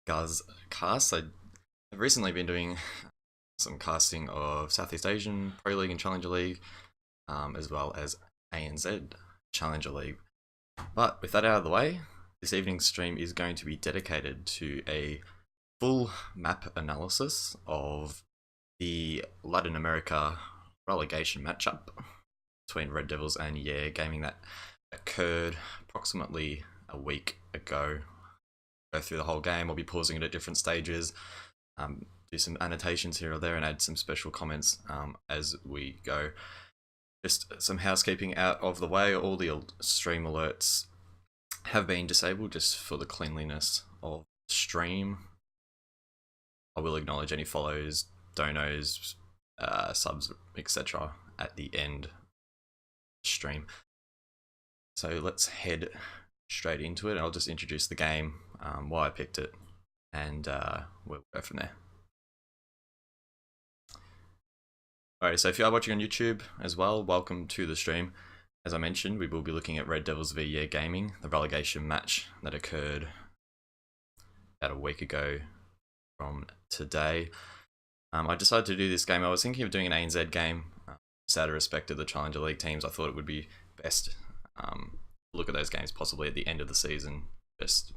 Guys, casts. I've recently been doing some casting of Southeast Asian Pro League and Challenger League, as well as ANZ Challenger League. But with that out of the way, this evening's stream is going to be dedicated to a full map analysis of the Latin America relegation matchup between Red Devils and YeaH Gaming that occurred approximately a week ago. Go through the whole game. I'll be pausing it at different stages, do some annotations here or there, and add some special comments as we go. Just some housekeeping out of the way. All the stream alerts have been disabled just for the cleanliness of stream. I will acknowledge any follows, donos, subs, etc. at the end stream. So let's head straight into it. I'll just introduce the game, why I picked it, and we'll go from there. Alright, so if you are watching on YouTube as well, welcome to the stream. As I mentioned, we will be looking at Red Devils v YeaH Gaming, the relegation match that occurred about a week ago from today. I decided to do this game. I was thinking of doing an ANZ game. Just out of respect to the Challenger League teams, I thought it would be best look at those games possibly at the end of the season, just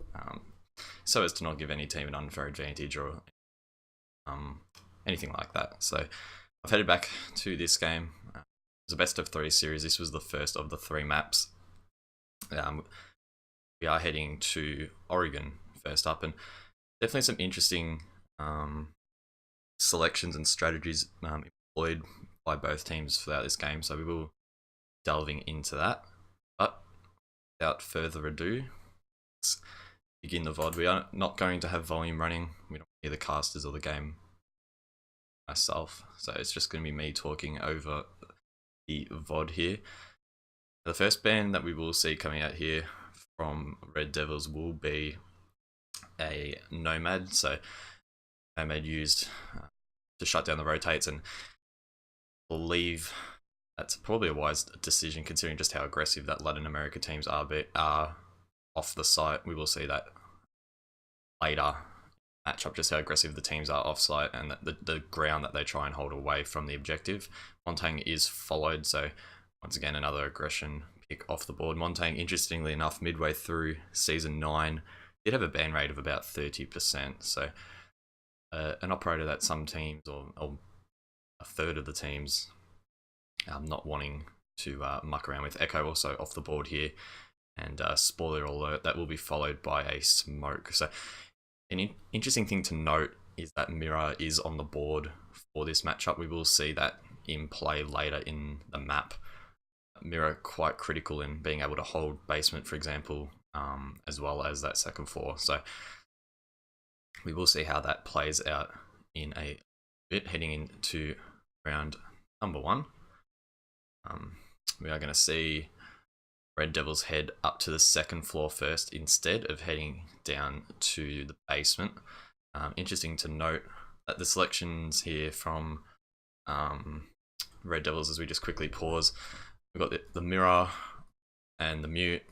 so as to not give any team an unfair advantage or anything like that. So I've headed back to this game. It's a best of 3 series. This was the first of the 3 maps. We are heading to Oregon first up, and definitely some interesting selections and strategies employed by both teams throughout this game, so we will be delving into that. But without further ado, let's begin the VOD. We are not going to have volume running. We don't hear the casters or the game myself, so it's just going to be me talking over the VOD here. The first band that we will see coming out here from Red Devils will be a Nomad. So Nomad used to shut down the rotates, and I believe that's probably a wise decision considering just how aggressive that Latin America teams are off the site. We will see that later matchup, just how aggressive the teams are off site and the ground that they try and hold away from the objective. Montang is followed, so once again another aggression pick off the board. Montang, interestingly enough, midway through season 9 did have a ban rate of about 30%, so an operator that some teams or a third of the teams not wanting to muck around with. Echo also off the board here, and spoiler alert, that will be followed by a smoke. So an interesting thing to note is that Mirror is on the board for this matchup. We will see that in play later in the map. Mirror quite critical in being able to hold basement, for example, as well as that second floor. So we will see how that plays out in a bit, heading into round number 1. We are going to see Red Devils head up to the second floor first instead of heading down to the basement. Interesting to note that the selections here from Red Devils, as we just quickly pause, we've got the Mirror and the Mute,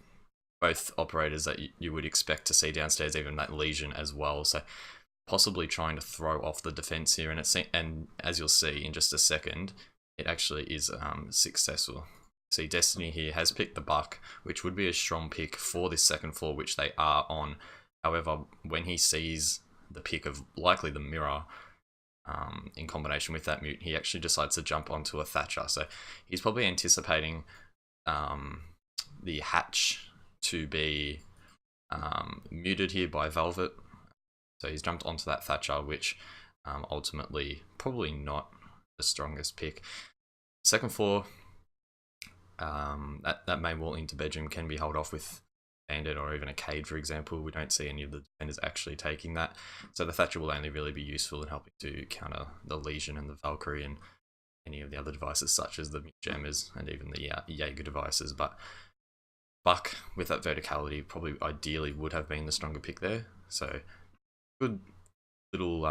both operators that you would expect to see downstairs, even that Legion as well. So possibly trying to throw off the defense here, and as you'll see in just a second, it actually is successful. See, Destiny here has picked the Buck, which would be a strong pick for this second floor, which they are on. However, when he sees the pick of likely the Mirror in combination with that Mute, he actually decides to jump onto a Thatcher. So he's probably anticipating the hatch to be muted here by Velvet. So he's jumped onto that Thatcher, which ultimately probably not the strongest pick. Second floor, that main wall into bedroom can be held off with Bandit or even a Cade, for example. We don't see any of the defenders actually taking that, so the Thatcher will only really be useful in helping to counter the Legion and the Valkyrie and any of the other devices such as the Jammers and even the Jaeger devices. But Buck with that verticality probably ideally would have been the stronger pick there, so good little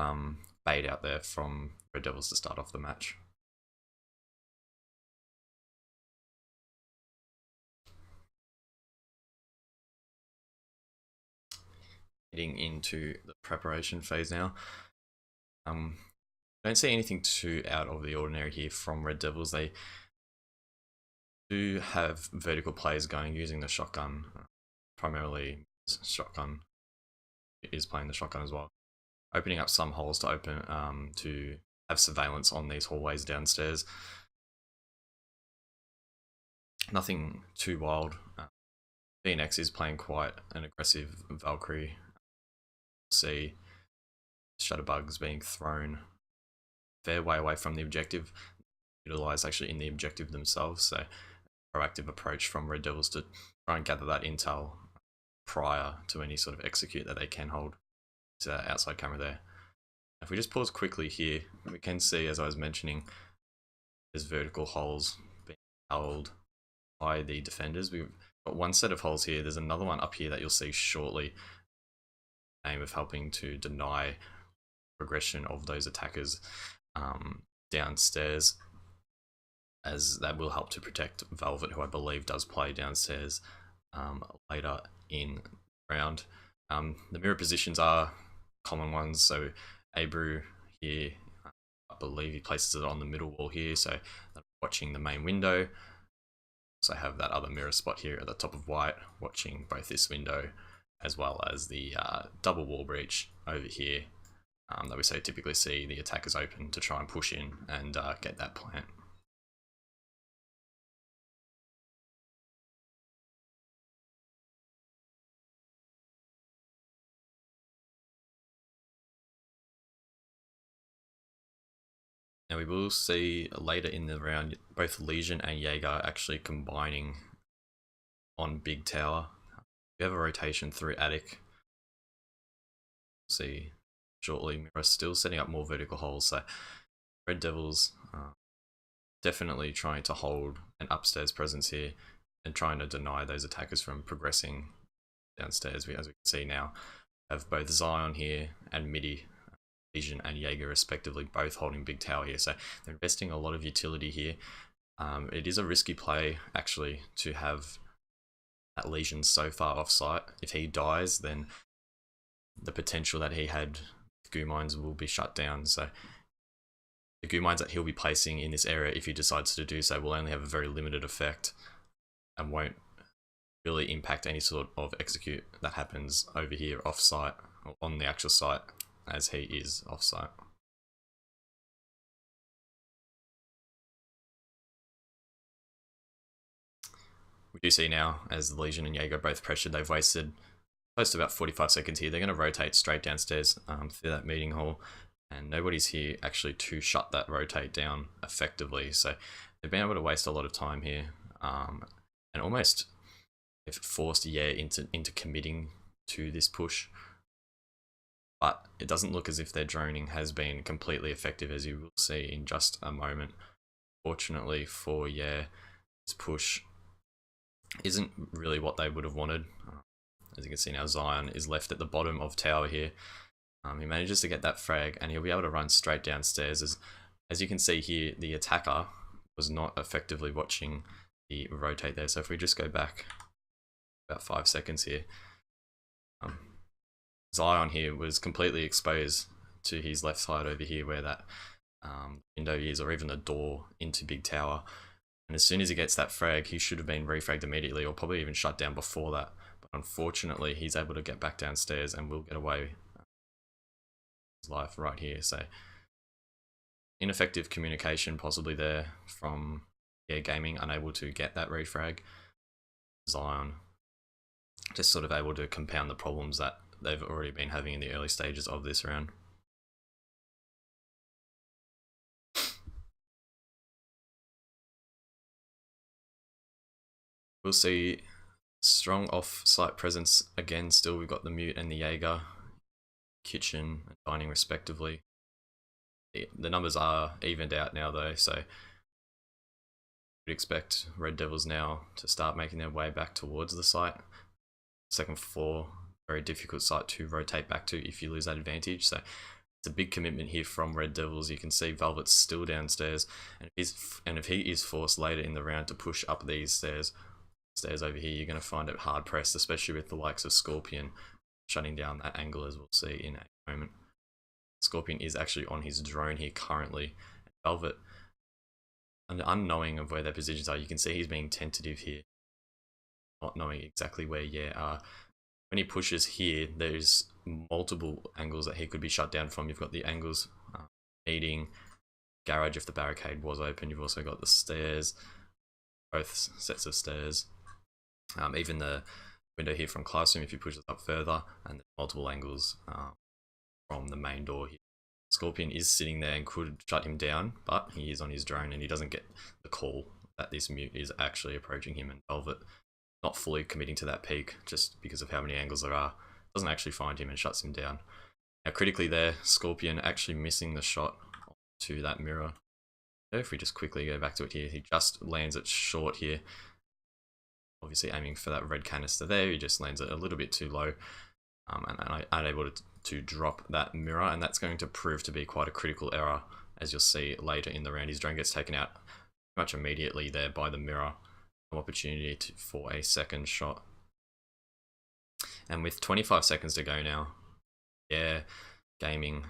bait out there from Red Devils to start off the match. heading into the preparation phase now. Don't see anything too out of the ordinary here from Red Devils. They do have vertical plays going using the shotgun, primarily shotgun is playing the shotgun as well, opening up some holes to open to have surveillance on these hallways downstairs. Nothing too wild. BNX is playing quite an aggressive Valkyrie. See shutterbugs being thrown fair way away from the objective, utilized actually in the objective themselves. So proactive approach from Red Devils to try and gather that intel prior to any sort of execute that they can hold. To outside camera there. If we just pause quickly here, we can see, as I was mentioning, there's vertical holes being held by the defenders. We've got one set of holes here. There's another one up here that you'll see shortly. Aim of helping to deny progression of those attackers downstairs, as that will help to protect Velvet, who I believe does play downstairs later in the round. The mirror positions are common ones, so Abru here, I believe he places it on the middle wall here, so watching the main window. So I have that other mirror spot here at the top of white, watching both this window as well as the double wall breach over here that we so typically see the attackers open to try and push in and get that plant. Now we will see later in the round both Legion and YeaH actually combining on Big Tower. We have a rotation through Attic. See shortly, Mirror still setting up more vertical holes, so Red Devils definitely trying to hold an upstairs presence here and trying to deny those attackers from progressing downstairs. As we can see now, have both Zion here and Midi, Legion and YeaH respectively, both holding Big Tower here, so they're investing a lot of utility here. It is a risky play actually to have that Legion so far off site. If he dies, then the potential that he had with goo mines will be shut down, so the goo mines that he'll be placing in this area, if he decides to do so, will only have a very limited effect and won't really impact any sort of execute that happens over here off site or on the actual site, as he is offsite. We do see now, as the Legion and YeaH are both pressured, they've wasted close to about 45 seconds here. They're going to rotate straight downstairs through that meeting hall, and nobody's here actually to shut that rotate down effectively. So they've been able to waste a lot of time here, and almost they've forced YeaH into committing to this push. But it doesn't look as if their droning has been completely effective, as you will see in just a moment. Fortunately for YeaH, this push isn't really what they would have wanted. As you can see now, Zion is left at the bottom of tower here. He manages to get that frag, and he'll be able to run straight downstairs. As you can see here, the attacker was not effectively watching the rotate there. So if we just go back about 5 seconds here, Zion here was completely exposed to his left side over here, where that window is, or even the door into Big Tower. And as soon as he gets that frag, he should have been refragged immediately, or probably even shut down before that. But unfortunately, he's able to get back downstairs and will get away with his life right here. So ineffective communication possibly there from YeaH Gaming, unable to get that refrag. Zion just sort of able to compound the problems that they've already been having in the early stages of this round. We'll see strong off-site presence again. Still, we've got the Mute and the YeaH kitchen and dining respectively. The numbers are evened out now though, so we'd expect Red Devils now to start making their way back towards the site. Second floor, very difficult site to rotate back to if you lose that advantage. So it's a big commitment here from Red Devils. You can see Velvet's still downstairs, and if he is forced later in the round to push up these stairs over here, you're going to find it hard pressed, especially with the likes of Scorpion shutting down that angle, as we'll see in a moment. Scorpion is actually on his drone here currently. Velvet, unknowing of where their positions are, you can see he's being tentative here, not knowing exactly where YeaH are. When he pushes here, there's multiple angles that he could be shut down from. You've got the angles meeting, garage if the barricade was open. You've also got the stairs, both sets of stairs. Even the window here from classroom if he pushes up further, and multiple angles from the main door here. Scorpion is sitting there and could shut him down, but he is on his drone and he doesn't get the call that this mute is actually approaching him, and Velvet, not fully committing to that peak just because of how many angles there are, doesn't actually find him and shuts him down. Now critically there, Scorpion actually missing the shot to that mirror. So if we just quickly go back to it here, he just lands it short here. Obviously aiming for that red canister there, he just lands it a little bit too low, and unable to drop that mirror, and that's going to prove to be quite a critical error, as you'll see later in the round. His drone gets taken out pretty much immediately there by the mirror. No opportunity for a second shot. And with 25 seconds to go now, YeaH Gaming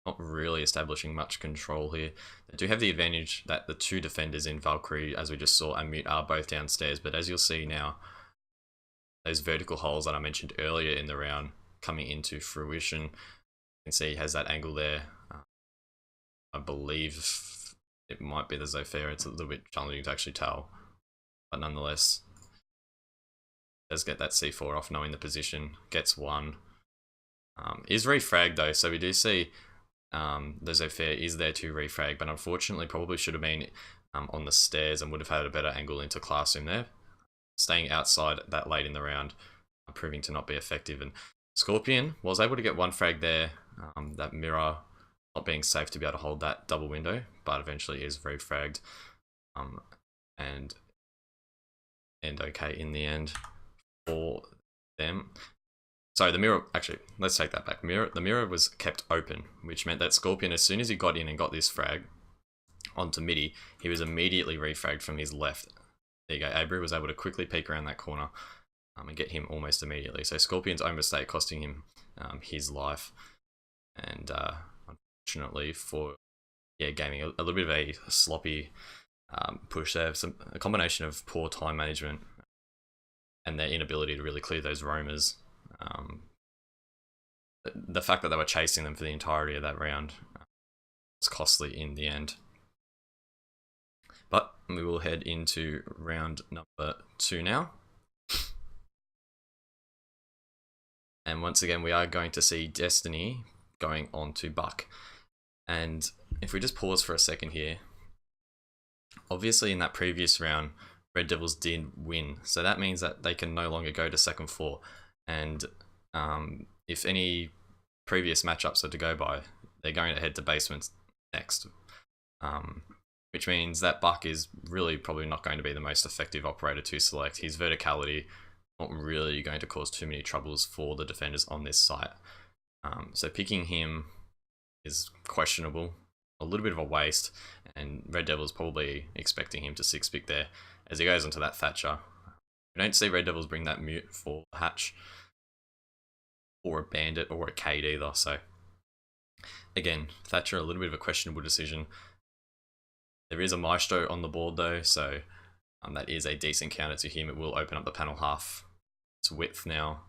not really establishing much control here. They do have the advantage that the two defenders in Valkyrie, as we just saw, and Mute are both downstairs, but as you'll see now, those vertical holes that I mentioned earlier in the round coming into fruition. You can see he has that angle there. I believe it might be the Zofia. It's a little bit challenging to actually tell, but nonetheless, does get that C4 off, knowing the position, gets one. Is refragged though, so we do see the Zofia is there to refrag, but unfortunately probably should have been on the stairs and would have had a better angle into classroom there. Staying outside that late in the round, proving to not be effective. And Scorpion was able to get one frag there, that mirror not being safe to be able to hold that double window, but eventually is refragged and okay in the end for them. So the mirror, actually, let's take that back. The mirror was kept open, which meant that Scorpion, as soon as he got in and got this frag onto midi, he was immediately refragged from his left. There you go, Abru was able to quickly peek around that corner and get him almost immediately. So Scorpion's own mistake costing him his life. And unfortunately for YeaH Gaming, a little bit of a sloppy push there. A combination of poor time management and their inability to really clear those roamers. The fact that they were chasing them for the entirety of that round was costly in the end. But we will head into round number 2 now. And once again, we are going to see Destiny going on to Buck. And if we just pause for a second here, obviously in that previous round, Red Devils did win. So that means that they can no longer go to second floor. And if any previous matchups are to go by, they're going to head to basements next. Which means that Buck is really probably not going to be the most effective operator to select. His verticality not really going to cause too many troubles for the defenders on this site. So picking him is questionable, a little bit of a waste, and Red Devils probably expecting him to 6-pick there as he goes onto that Thatcher. We don't see Red Devils bring that mute for Hatch, or a Bandit, or a Cade either, so again, Thatcher, a little bit of a questionable decision. There is a Maestro on the board though, so that is a decent counter to him. It will open up the panel half its width now,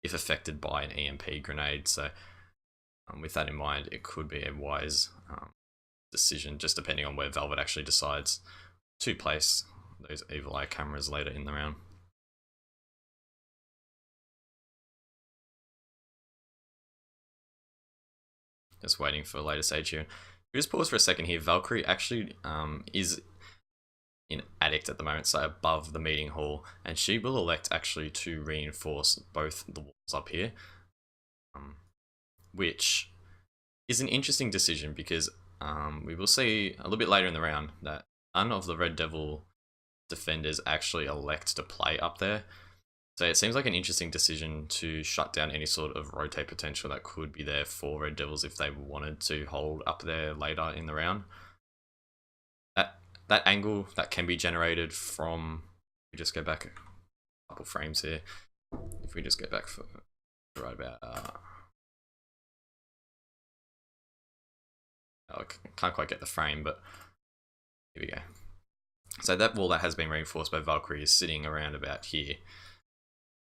if affected by an EMP grenade, so with that in mind, it could be a wise decision, just depending on where Velvet actually decides to place those Evil Eye cameras later in the round. Just waiting for a later stage here. We just pause for a second here. Valkyrie actually is in Addict at the moment, so above the meeting hall, and she will elect actually to reinforce both the walls up here, which is an interesting decision because we will see a little bit later in the round that none of the Red Devil defenders actually elect to play up there. So it seems like an interesting decision to shut down any sort of rotate potential that could be there for Red Devils if they wanted to hold up there later in the round. That angle that can be generated from, we just go back a couple frames here. If we just go back for right about. I can't quite get the frame, but here we go. So that wall that has been reinforced by Valkyrie is sitting around about here.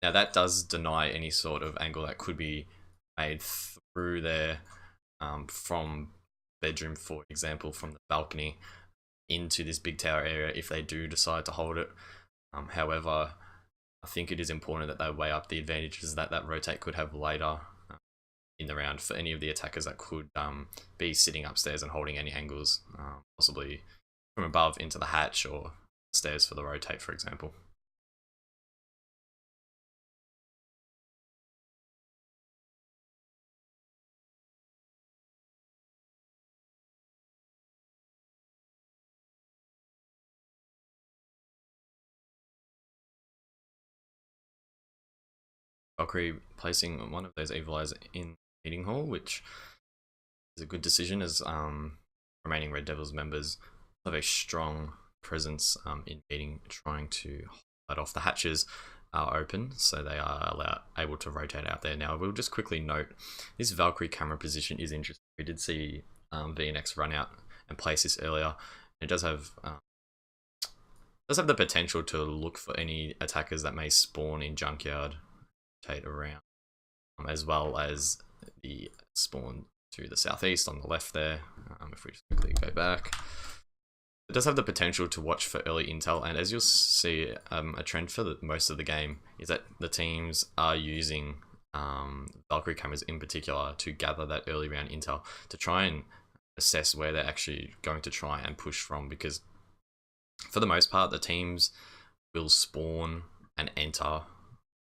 Now that does deny any sort of angle that could be made through there from bedroom, for example, from the balcony into this big tower area if they do decide to hold it. However, I think it is important that they weigh up the advantages that that rotate could have later in the round for any of the attackers that could be sitting upstairs and holding any angles, possibly from above into the hatch or stairs for the rotate, for example. Valkyrie placing one of those Evilize in the meeting hall, which is a good decision as remaining Red Devils members have a strong presence in meeting, trying to hold off. The hatches are open, so they are able to rotate out there. Now, we'll just quickly note this Valkyrie camera position is interesting. We did see VNX run out and place this earlier. It does have the potential to look for any attackers that may spawn in Junkyard, rotate around, as well as the spawn to the southeast on the left there. If we just quickly go back, it does have the potential to watch for early intel, and as you'll see, a trend for most of the game is that the teams are using Valkyrie cameras in particular to gather that early round intel to try and assess where they're actually going to try and push from, because for the most part the teams will spawn and enter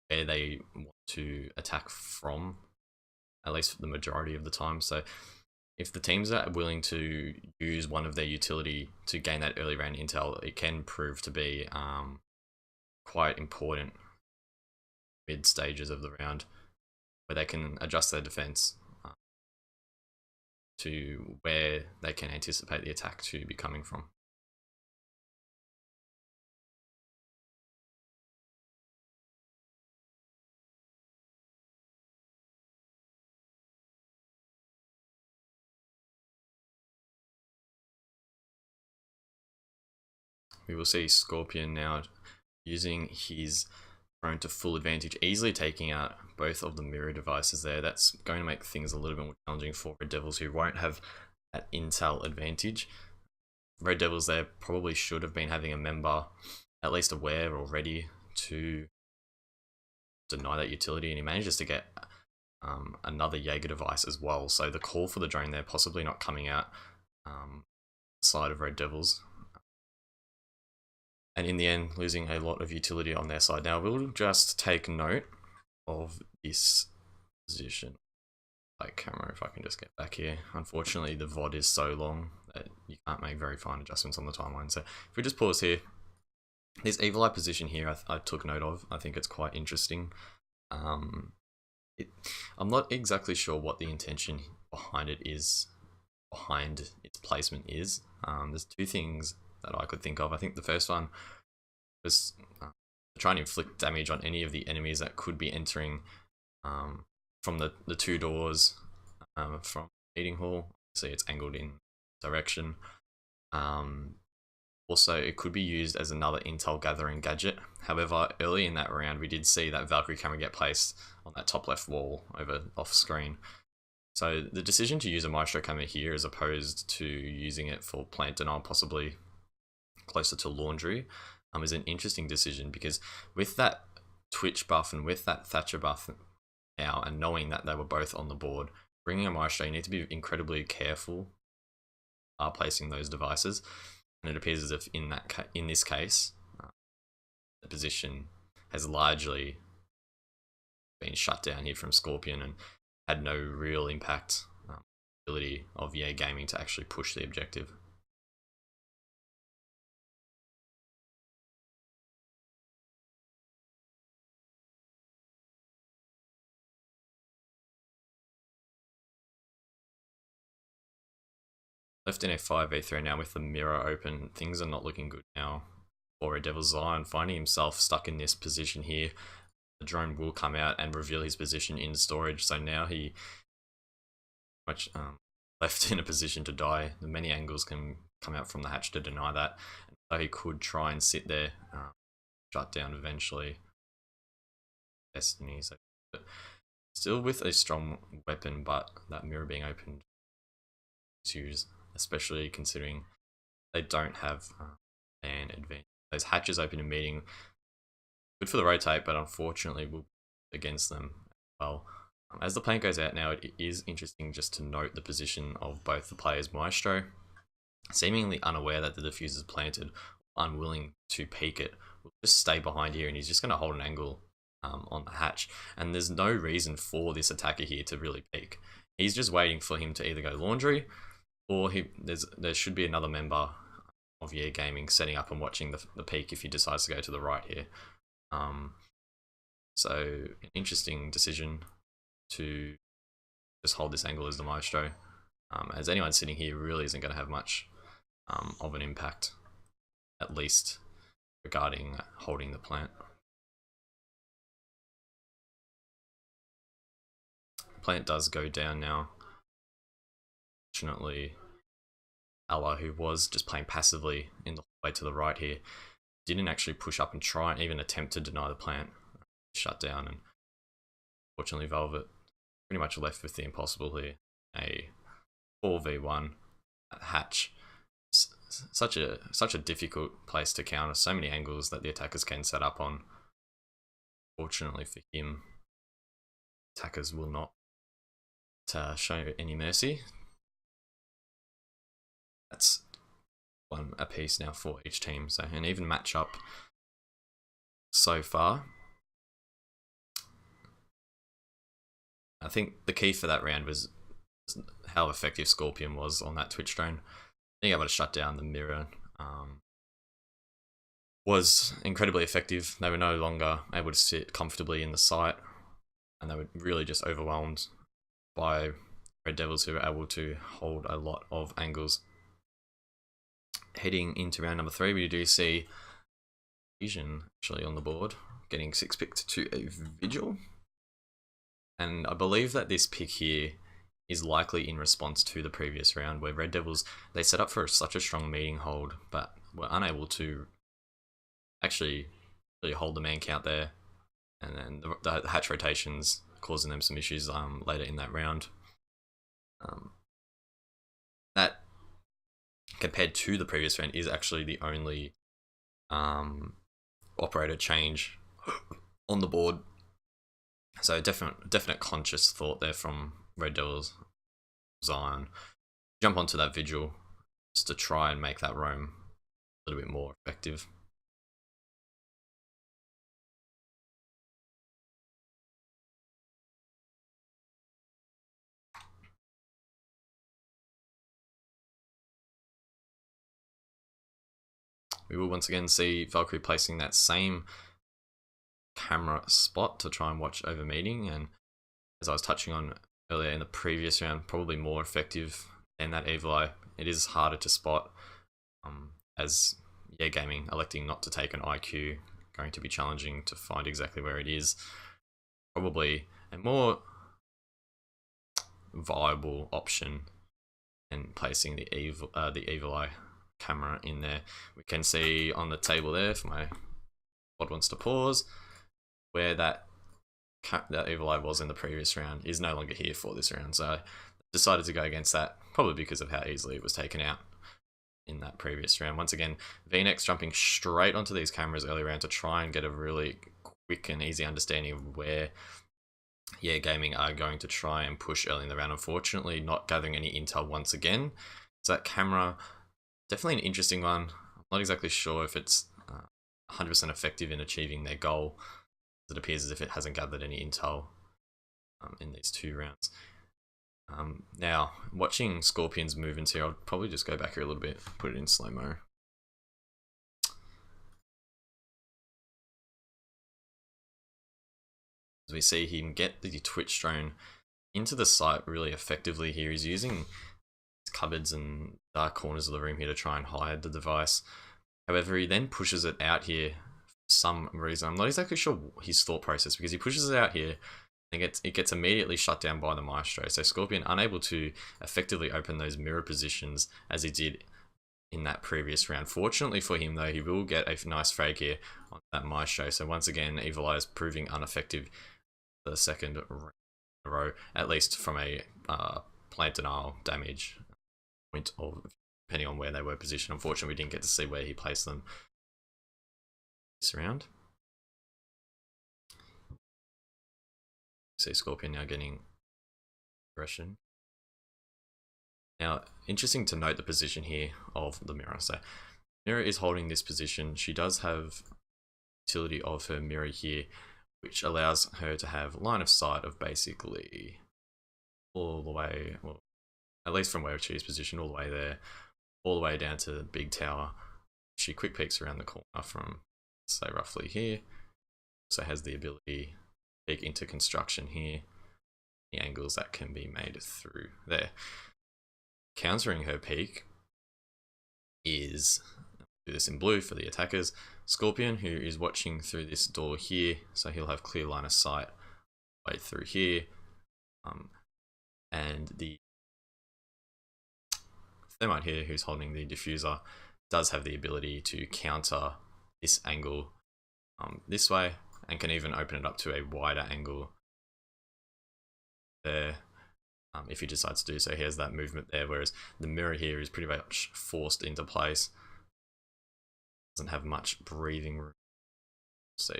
where they want to attack from, at least for the majority of the time. So if the teams are willing to use one of their utility to gain that early round intel, it can prove to be quite important mid stages of the round, where they can adjust their defense to where they can anticipate the attack to be coming from. We will see Scorpion now using his drone to full advantage, easily taking out both of the mirror devices there. That's going to make things a little bit more challenging for Red Devils, who won't have that intel advantage. Red Devils there probably should have been having a member at least aware or ready to deny that utility, and he manages to get another Jaeger device as well. So the call for the drone there possibly not coming out side of Red Devils, and in the end losing a lot of utility on their side. Now we'll just take note of this position by camera, if I can just get back here. Unfortunately the VOD is so long that you can't make very fine adjustments on the timeline, so if we just pause here, this evil eye position here I took note of. I think it's quite interesting. I'm not exactly sure what the intention behind it is, behind its placement is. There's two things that I could think of. I think the first one was trying to inflict damage on any of the enemies that could be entering from the two doors from meeting hall. See, it's angled in direction. Also, it could be used as another intel gathering gadget. However, early in that round, we did see that Valkyrie camera get placed on that top left wall over off screen. So the decision to use a Maestro camera here as opposed to using it for plant denial, possibly closer to laundry, is an interesting decision, because with that Twitch buff and with that Thatcher buff now, and knowing that they were both on the board, bringing a Maestro, you need to be incredibly careful placing those devices. And it appears as if in this case, the position has largely been shut down here from Scorpion and had no real impact ability of YeaH Gaming to actually push the objective. Left in a 5v3 now with the mirror open. Things are not looking good now for a DevilS. Zion finding himself stuck in this position here. the drone will come out and reveal his position in storage. So now he much left in a position to die. The many angles can come out from the hatch to deny that. So he could try and sit there, shut down eventually. Destiny. So still with a strong weapon, but that mirror being opened is used, especially considering they don't have an advantage. Those hatches open in meeting, good for the rotate, but unfortunately will against them as well. As the plant goes out now, it is interesting just to note the position of both the players. Maestro, seemingly unaware that the diffuser is planted, unwilling to peek it, will just stay behind here, and he's just going to hold an angle on the hatch. And there's no reason for this attacker here to really peek. He's just waiting for him to either go laundry, or there should be another member of YeaH Gaming setting up and watching the peak if he decides to go to the right here. So an interesting decision to just hold this angle as the Maestro, as anyone sitting here really isn't going to have much of an impact, at least regarding holding the plant. Plant does go down now. Fortunately, Ella, who was just playing passively in the way to the right here, didn't actually push up and try and even attempt to deny the plant. Shut down, and fortunately Velvet pretty much left with the impossible here. A 4v1 hatch. Such a difficult place to counter. So many angles that the attackers can set up on. Fortunately for him, attackers will not show any mercy. That's one apiece now for each team. So an even matchup so far. I think the key for that round was how effective Scorpion was on that Twitch drone. Being able to shut down the mirror was incredibly effective. They were no longer able to sit comfortably in the site, and they were really just overwhelmed by Red Devils, who were able to hold a lot of angles. Heading into round number 3, we do see Vision actually on the board, getting 6 picked to a Vigil. And I believe that this pick here is likely in response to the previous round, where Red Devils, they set up for such a strong meeting hold, but were unable to actually really hold the man count there. And then the hatch rotations causing them some issues later in that round. That, compared to the previous round, is actually the only operator change on the board. So definite conscious thought there from Red Devils. Zion jump onto that Vigil just to try and make that roam a little bit more effective. We will once again see Valkyrie placing that same camera spot to try and watch over meeting, and as I was touching on earlier in the previous round, probably more effective than that Evil Eye. It is harder to spot, as YeaH Gaming electing not to take an IQ, going to be challenging to find exactly where it is. Probably a more viable option than placing the Evil Eye camera in there. We can see on the table there, if my pod wants to pause, where that Evil Eye was in the previous round is no longer here for this round. So I decided to go against that, probably because of how easily it was taken out in that previous round. Once again, VNX jumping straight onto these cameras early round to try and get a really quick and easy understanding of where YeaH Gaming are going to try and push early in the round. Unfortunately, not gathering any intel once again. So that camera, definitely an interesting one. I'm not exactly sure if it's 100% effective in achieving their goal. It appears as if it hasn't gathered any intel in these 2 rounds. Now, watching Scorpion's movements here, I'll probably just go back here a little bit, put it in slow-mo. As we see him get the Twitch drone into the site really effectively here. He's using cupboards and dark corners of the room here to try and hide the device. However, he then pushes it out here some reason. I'm not exactly sure his thought process, because he pushes it out here and it gets immediately shut down by the Maestro. So Scorpion unable to effectively open those mirror positions as he did in that previous round. Fortunately for him though, he will get a nice frag here on that Maestro. So once again, YeaH proving ineffective the second row, at least from a plant denial damage point, or depending on where they were positioned. Unfortunately, we didn't get to see where he placed them this round. See Scorpion now getting aggression. Now, interesting to note the position here of the mirror. So mirror is holding this position. She does have utility of her mirror here, which allows her to have line of sight of basically all the way, well, at least from where she is positioned, all the way there, all the way down to the big tower. She quick peeks around the corner from, say, roughly here. So has the ability to peek into construction here. The angles that can be made through there. Countering her peek is, do this in blue for the attackers, Scorpion, who is watching through this door here, so he'll have clear line of sight right through here. And the Thermite here, who's holding the diffuser, does have the ability to counter this angle this way, and can even open it up to a wider angle there if he decides to do so. He has that movement there, whereas the mirror here is pretty much forced into place. Doesn't have much breathing room. So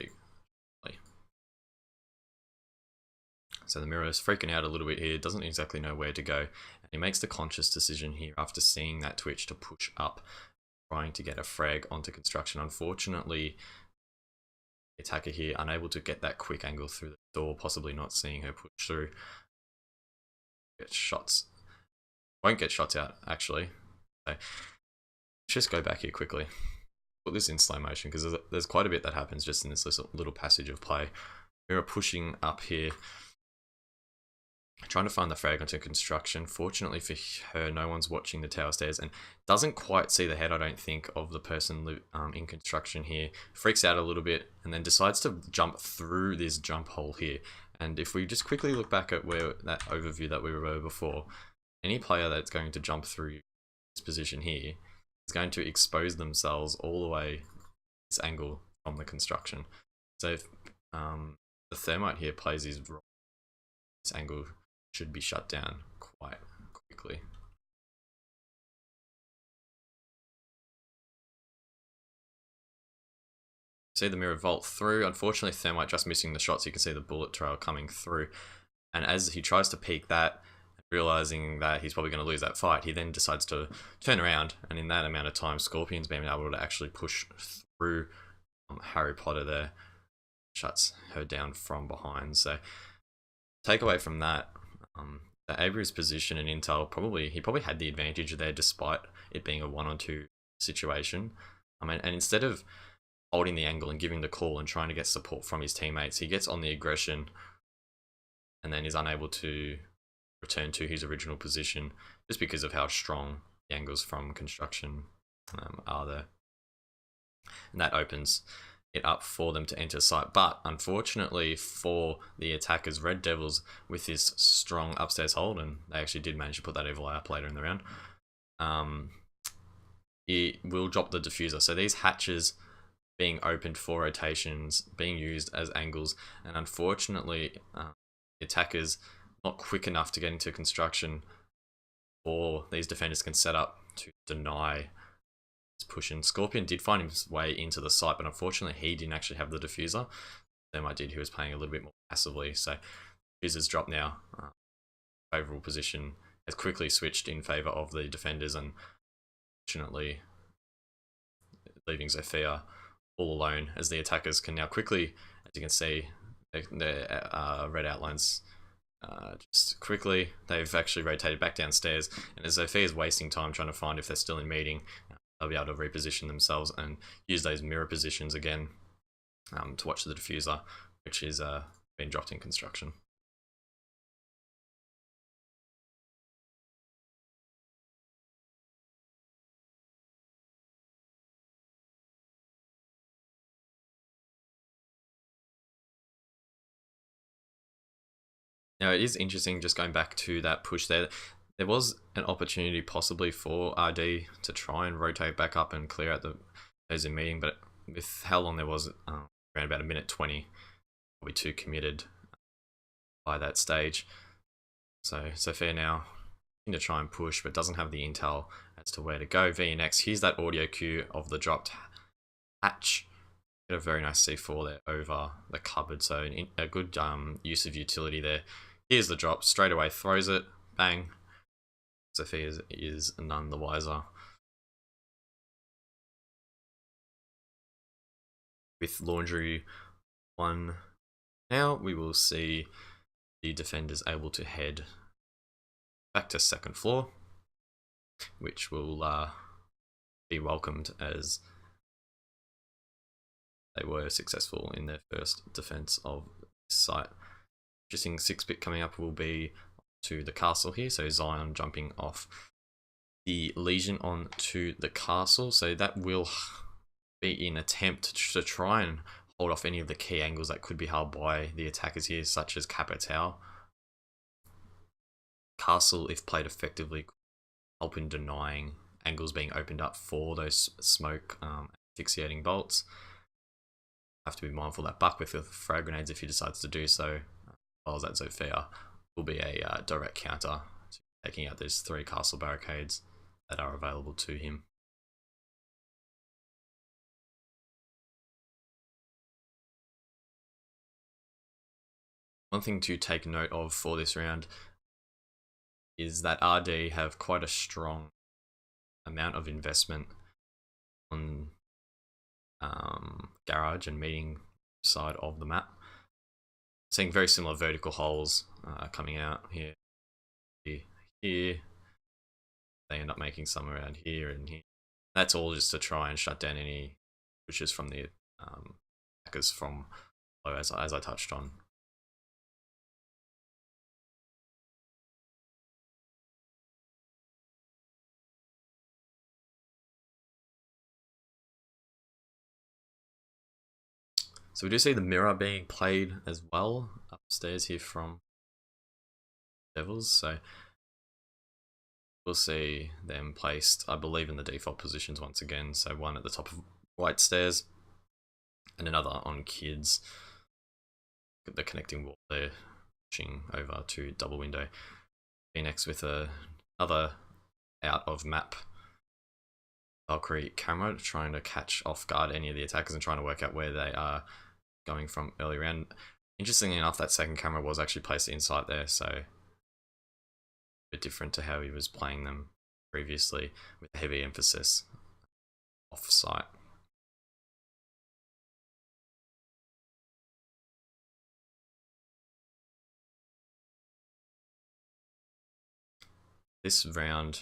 the mirror is freaking out a little bit here, doesn't exactly know where to go, and he makes the conscious decision here after seeing that twitch to push up, trying to get a frag onto construction. Unfortunately, the attacker here unable to get that quick angle through the door, possibly not seeing her push through. Get shots. Won't get shots out, actually. So let's just go back here quickly. Put this in slow motion, because there's quite a bit that happens just in this little passage of play. Mirror pushing up here, trying to find the frag onto construction. Fortunately for her, no one's watching the tower stairs and doesn't quite see the head, I don't think, of the person in construction here. Freaks out a little bit and then decides to jump through this jump hole here. And if we just quickly look back at where that overview that we were before, any player that's going to jump through this position here is going to expose themselves all the way this angle from the construction. So if the Thermite here plays his role, this angle should be shut down quite quickly. See the mirror vault through. Unfortunately, Thermite just missing the shot, so you can see the bullet trail coming through. And as he tries to peek that, realizing that he's probably going to lose that fight, he then decides to turn around, and in that amount of time, Scorpion's been able to actually push through Harry Potter there, shuts her down from behind. So takeaway from that, the Avery's position and intel, he probably had the advantage there despite it being a 1-on-2 situation. And instead of holding the angle and giving the call and trying to get support from his teammates, he gets on the aggression and then is unable to return to his original position just because of how strong the angles from construction are there. And that opens it up for them to enter site. But unfortunately for the attackers, Red Devils, with this strong upstairs hold, and they actually did manage to put that evil up later in the round, it will drop the diffuser. So these hatches being opened for rotations, being used as angles, and unfortunately the attackers not quick enough to get into construction, or these defenders can set up to deny this push in. Scorpion did find his way into the site, but unfortunately he didn't actually have the diffuser. Thermite did, who was playing a little bit more passively. So diffuser's dropped now. Favorable position has quickly switched in favor of the defenders, and fortunately leaving Zofia all alone, as the attackers can now quickly, as you can see, their red outlines just quickly, they've actually rotated back downstairs, and as Zofia is wasting time trying to find if they're still in meeting, they'll be able to reposition themselves and use those mirror positions again to watch the diffuser, which is been dropped in construction. Now it is interesting just going back to that push there. There was an opportunity possibly for RD to try and rotate back up and clear out the those in meeting, but with how long there was, around about a minute 20, probably too committed by that stage. So fair now to try and push, but doesn't have the intel as to where to go. V next, here's that audio cue of the dropped hatch. Get a very nice C4 there over the cupboard, so a good use of utility there. Here's the drop, straight away throws it, bang. Sophia is none the wiser. With laundry 1 now, we will see the defenders able to head back to second floor, which will be welcomed as they were successful in their first defense of this site. Interesting 6-bit coming up will be to the castle here, so Zion jumping off the Legion onto the castle, so that will be an attempt to try and hold off any of the key angles that could be held by the attackers here, such as Kappa Tower. Castle, if played effectively, could help in denying angles being opened up for those smoke asphyxiating bolts. Have to be mindful that Buck with the frag grenades, if he decides to do so, as well as that Zofia, will be a direct counter to taking out those 3 castle barricades that are available to him. One thing to take note of for this round is that RD have quite a strong amount of investment on garage and meeting side of the map. Seeing very similar vertical holes coming out here. They end up making some around here and here. That's all just to try and shut down any pushes from the attackers from below, as I touched on. So we do see the mirror being played as well upstairs here from DevilS. So we'll see them placed, I believe, in the default positions once again. So one at the top of white stairs and another on kids. The connecting wall there, pushing over to double window. Phoenix with another out of map Valkyrie camera, trying to catch off guard any of the attackers and trying to work out where they are going from early round. Interestingly enough, that second camera was actually placed inside there, so a bit different to how he was playing them previously, with heavy emphasis off site. This round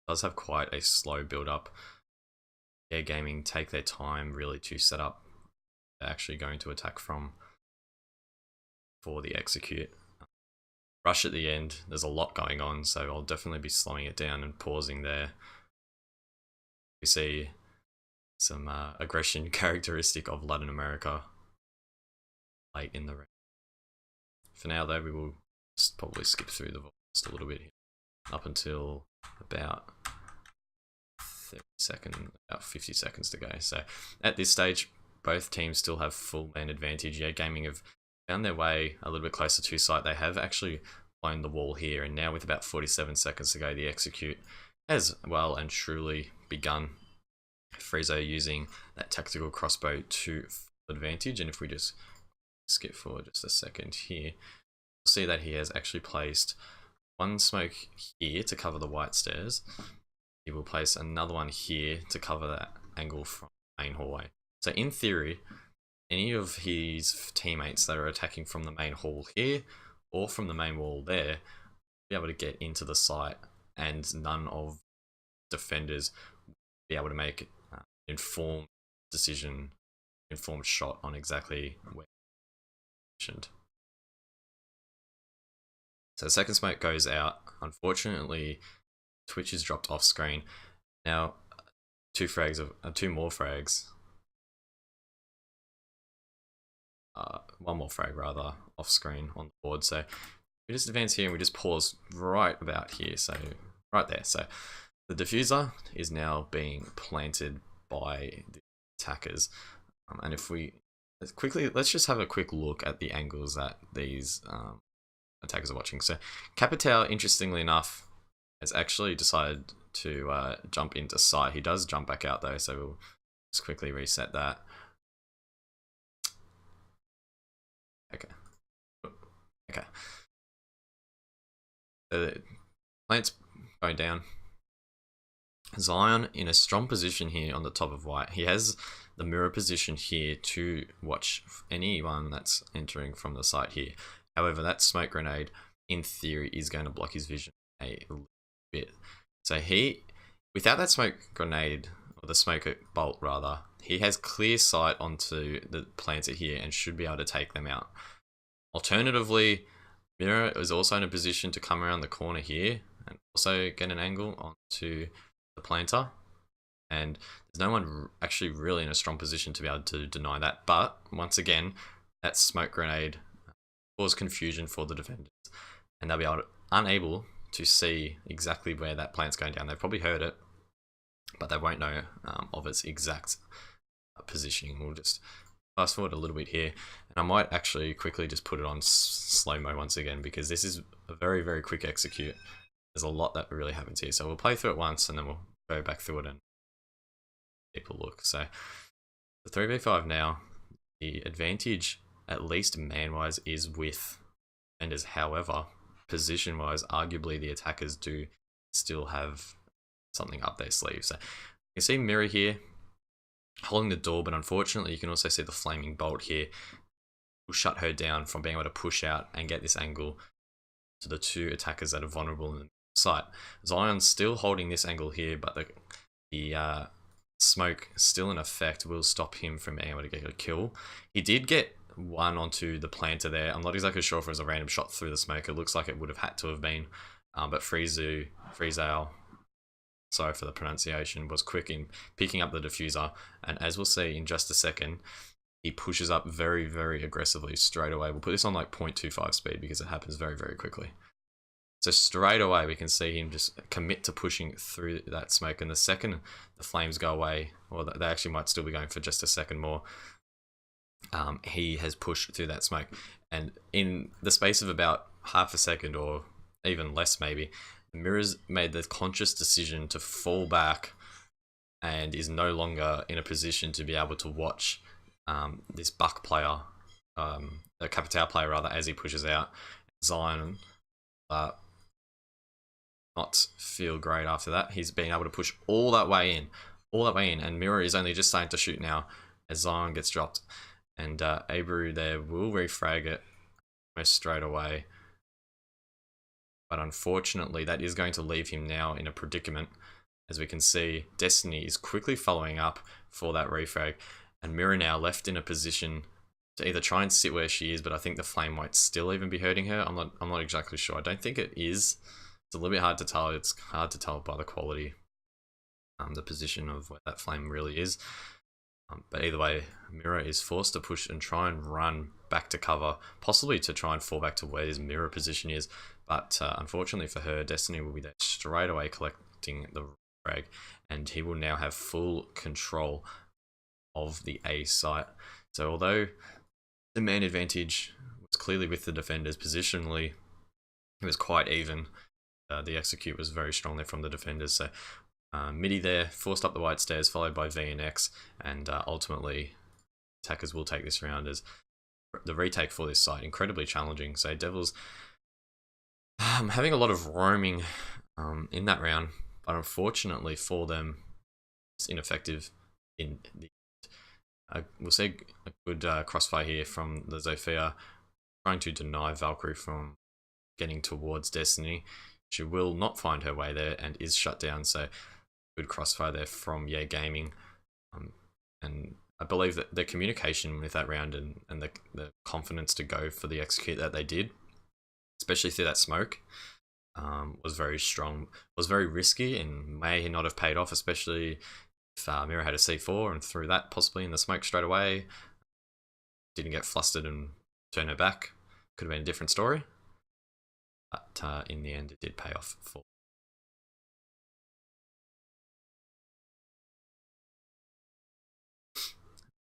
does have quite a slow build up. YeaH Gaming take their time really to set up they're actually going to attack from for the execute. Rush at the end, there's a lot going on, so I'll definitely be slowing it down and pausing there. We see some aggression characteristic of Latin America late in the round. For now though, we will just probably skip through the just a little bit here, up until about 50 seconds to go. So at this stage, both teams still have full man advantage. YeaH Gaming have found their way a little bit closer to site. They have actually blown the wall here, and now with about 47 seconds to go, the execute has well and truly begun. Friezo using that tactical crossbow to full advantage, and if we just skip forward just a second here, we'll see that he has actually placed one smoke here to cover the white stairs. He will place another one here to cover that angle from the main hallway. So in theory, any of his teammates that are attacking from the main hall here or from the main wall there will be able to get into the site, and none of defenders will be able to make an informed decision, informed shot on exactly where positioned. So second smoke goes out. Unfortunately, Twitch is dropped off screen. Now, two more frags. One more frag rather off screen on the board. So we just advance here and we just pause right about here, so right there. So the diffuser is now being planted by the attackers, and if we let's just have a quick look at the angles that these attackers are watching. So Capitao, interestingly enough, has actually decided to jump into sight. He does jump back out though, so we'll just quickly reset that. Okay. Okay. The plant's going down. Zion in a strong position here on the top of white. He has the mirror position here to watch anyone that's entering from the site here. However, that smoke grenade, in theory, is going to block his vision a little bit. So he, without that smoke grenade, or the smoke bolt rather, he has clear sight onto the planter here and should be able to take them out. Alternatively, Mirror is also in a position to come around the corner here and also get an angle onto the planter, and there's no one actually really in a strong position to be able to deny that. But once again, that smoke grenade caused confusion for the defenders, and they'll be unable to see exactly where that plant's going down. They've probably heard it, but they won't know of its exact positioning. We'll just fast forward a little bit here, and I might actually quickly just put it on slow-mo once again, because this is a very, very quick execute. There's a lot that really happens here, so we'll play through it once and then we'll go back through it and keep a look. So the 3v5 now, the advantage, at least man-wise, is with defenders. However, position-wise, arguably the attackers do still have something up their sleeve. So you can see Mirror here holding the door, but unfortunately you can also see the flaming bolt here will shut her down from being able to push out and get this angle to the two attackers that are vulnerable in the site. Zion's still holding this angle here, but the smoke still in effect will stop him from being able to get a kill. He did get one onto the planter there. I'm not exactly sure if it was a random shot through the smoke. It looks like it would have had to have been, but Freezale, sorry for the pronunciation, was quick in picking up the diffuser, and as we'll see in just a second, he pushes up very, very aggressively straight away. We'll put this on like 0.25 speed because it happens very, very quickly. So straight away we can see him just commit to pushing through that smoke, and the second the flames go away, or they actually might still be going for just a second more, he has pushed through that smoke, and in the space of about half a second or even less maybe, Mirror's made the conscious decision to fall back and is no longer in a position to be able to watch this Buck player, the Capitao player rather, as he pushes out. Zion not feel great after that. He's been able to push all that way in, and Mirror is only just starting to shoot now as Zion gets dropped, and Abreu there will refrag it almost straight away, but unfortunately that is going to leave him now in a predicament. As we can see, Destiny is quickly following up for that refrag, and Mirror now left in a position to either try and sit where she is, but I think the flame might still even be hurting her. I'm not exactly sure. I don't think it is. It's a little bit hard to tell. It's hard to tell by the quality, the position of where that flame really is. But either way, Mirror is forced to push and try and run back to cover, possibly to try and fall back to where his Mirror position is. But unfortunately for her, Destiny will be there straight away collecting the frag, and he will now have full control of the A site. So although the man advantage was clearly with the defenders, positionally it was quite even. The execute was very strong there from the defenders. So Midi there forced up the white stairs, followed by V and X, and ultimately attackers will take this round, as the retake for this site incredibly challenging. So DevilS having a lot of roaming in that round, but unfortunately for them, it's ineffective in the we'll see a good crossfire here from the Zofia, trying to deny Valkyrie from getting towards Destiny. She will not find her way there and is shut down, so good crossfire there from YeaH Gaming. And I believe that the communication with that round and the confidence to go for the execute that they did, especially through that smoke, was very strong, was very risky, and may not have paid off, especially if Mirror had a C4 and threw that possibly in the smoke straight away. Didn't get flustered and turn her back. Could have been a different story. but in the end it did pay off for.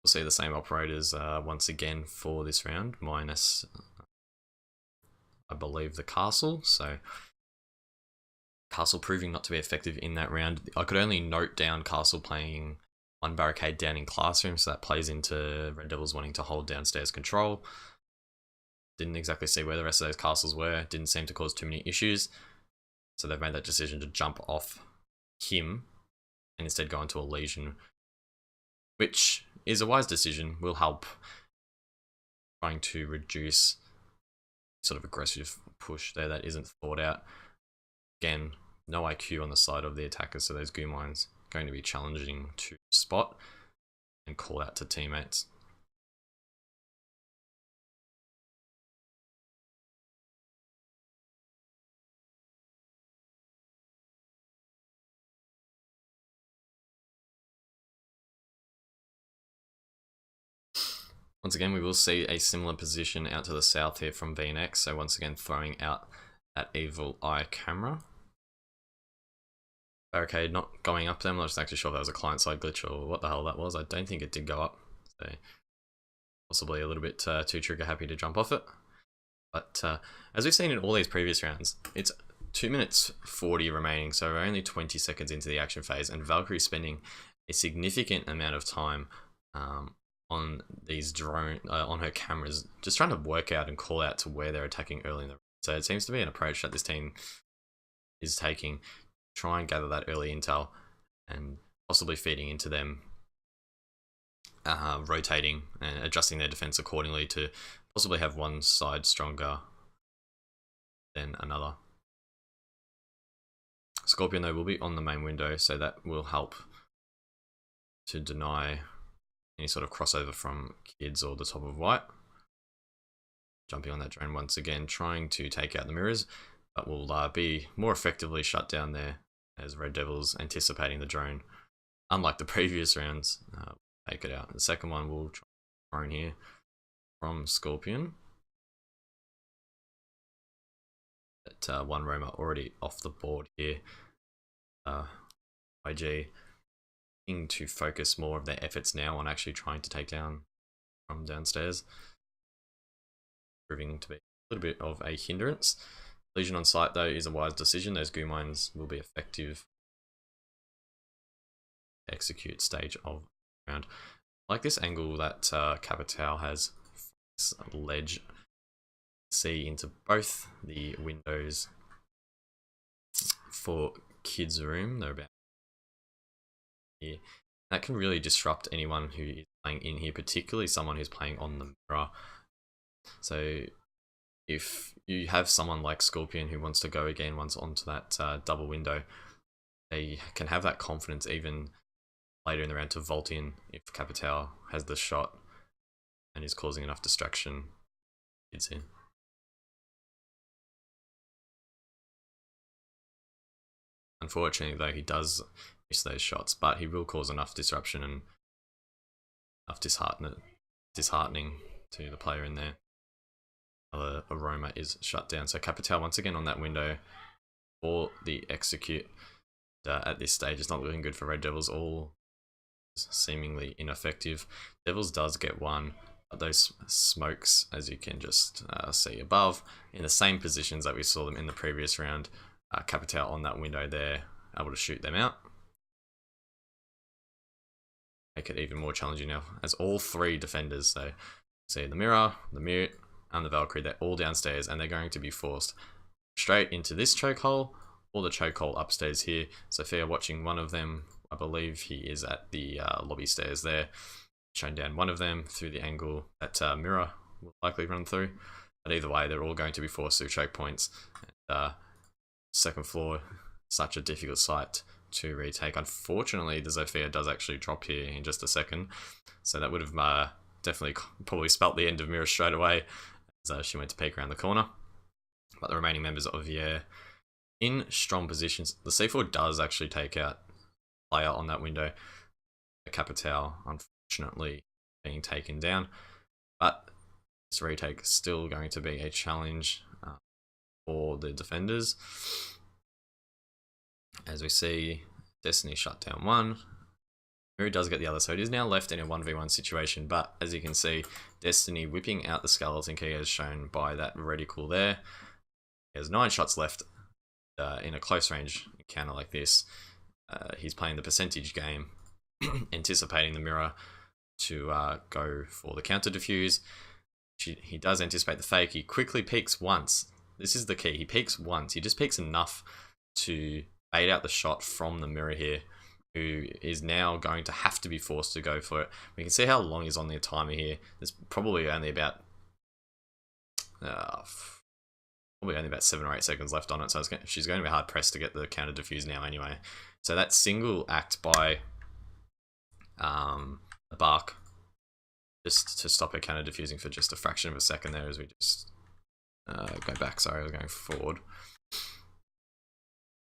We'll see the same operators once again for this round, minus I believe the castle. So castle proving not to be effective in that round. I could only note down castle playing one barricade down in classroom, so that plays into Red Devils wanting to hold downstairs control. Didn't exactly see where the rest of those castles were, didn't seem to cause too many issues, so they've made that decision to jump off him and instead go into a legion, which is a wise decision, will help trying to reduce sort of aggressive push there that isn't thought out. Again, no IQ on the side of the attackers, so those goo mines going to be challenging to spot and call out to teammates. Once again, we will see a similar position out to the south here from VNX, so once again throwing out that evil eye camera. Barricade not going up there. I'm not just actually sure if that was a client-side glitch or what the hell that was. I don't think it did go up, so possibly a little bit too trigger happy to jump off it. But as we've seen in all these previous rounds, it's 2 minutes 40 remaining, so we're only 20 seconds into the action phase, and Valkyrie spending a significant amount of time on these on her cameras, just trying to work out and call out to where they're attacking early in the round. So it seems to be an approach that this team is taking, try and gather that early intel and possibly feeding into them, rotating and adjusting their defense accordingly to possibly have one side stronger than another. Scorpion though will be on the main window, so that will help to deny any sort of crossover from kids or the top of white. Jumping on that drone once again, trying to take out the mirrors, but will be more effectively shut down there as Red Devils anticipating the drone. Unlike the previous rounds, take it out. The second one will try drone here from Scorpion. But one roamer already off the board here. YeaH to focus more of their efforts now on actually trying to take down from downstairs, proving to be a little bit of a hindrance. Legion on site though is a wise decision. Those goo mines will be effective execute stage of the round. Like this angle that Capital has, this ledge, see into both the windows for kids room. They're about here. That can really disrupt anyone who is playing in here, particularly someone who's playing on the mirror. So if you have someone like Scorpion who wants to go again once onto that double window, they can have that confidence even later in the round to vault in if Capital has the shot and is causing enough distraction. Kids in. Unfortunately though, he does miss those shots, but he will cause enough disruption and enough disheartening to the player in there. The aroma is shut down. So Capital once again on that window for the execute. At this stage, it's not looking good for Red Devils. All seemingly ineffective. DevilS does get one, but those smokes, as you can just see above, in the same positions that we saw them in the previous round. Capital on that window there, able to shoot them out. Make it even more challenging now, as all three defenders, so see the mirror, the mute, and the Valkyrie, they're all downstairs, and they're going to be forced straight into this chokehold or the chokehold upstairs here. Sophia watching one of them, I believe he is at the lobby stairs there, showing down one of them through the angle that mirror will likely run through. But either way, they're all going to be forced through choke points. And, second floor, such a difficult site to retake. Unfortunately, the Zofia does actually drop here in just a second, so that would have definitely probably spelt the end of Mirror straight away as she went to peek around the corner. But the remaining members of YeaH in strong positions. The C4 does actually take out player on that window. The Capital unfortunately being taken down, but this retake is still going to be a challenge. for the defenders. As we see, Destiny shut down one. Mirror does get the other, so it is now left in a 1v1 situation, but as you can see, Destiny whipping out the skeleton key as shown by that reticle there. He has 9 shots left in a close range encounter like this. He's playing the percentage game, anticipating the mirror to go for the counter defuse. He does anticipate the fake. He quickly peeks once. This is the key. He peeks once. He just peeks enough to bait out the shot from the mirror here, who is now going to have to be forced to go for it. We can see how long he's on the timer here. There's probably only about 7 or 8 seconds left on it, so she's going to be hard pressed to get the counter defuse now anyway. So that single act by the Bark, just to stop her counter defusing for just a fraction of a second there, as we just go back. Sorry, I was going forward.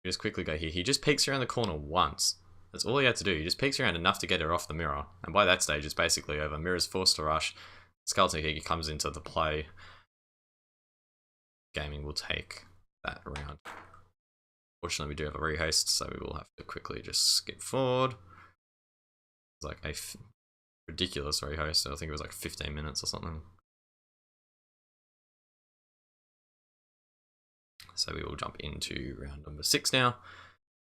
We just quickly go here. He just peeks around the corner once. That's all he had to do. He just peeks around enough to get her off the mirror, and by that stage it's basically over. Mirror's forced to rush. Skeleton Key comes into the play. Gaming will take that round. Fortunately, we do have a rehost, so we will have to quickly just skip forward. It's like a ridiculous rehost. I think it was like 15 minutes or something. So we will jump into round number 6 now.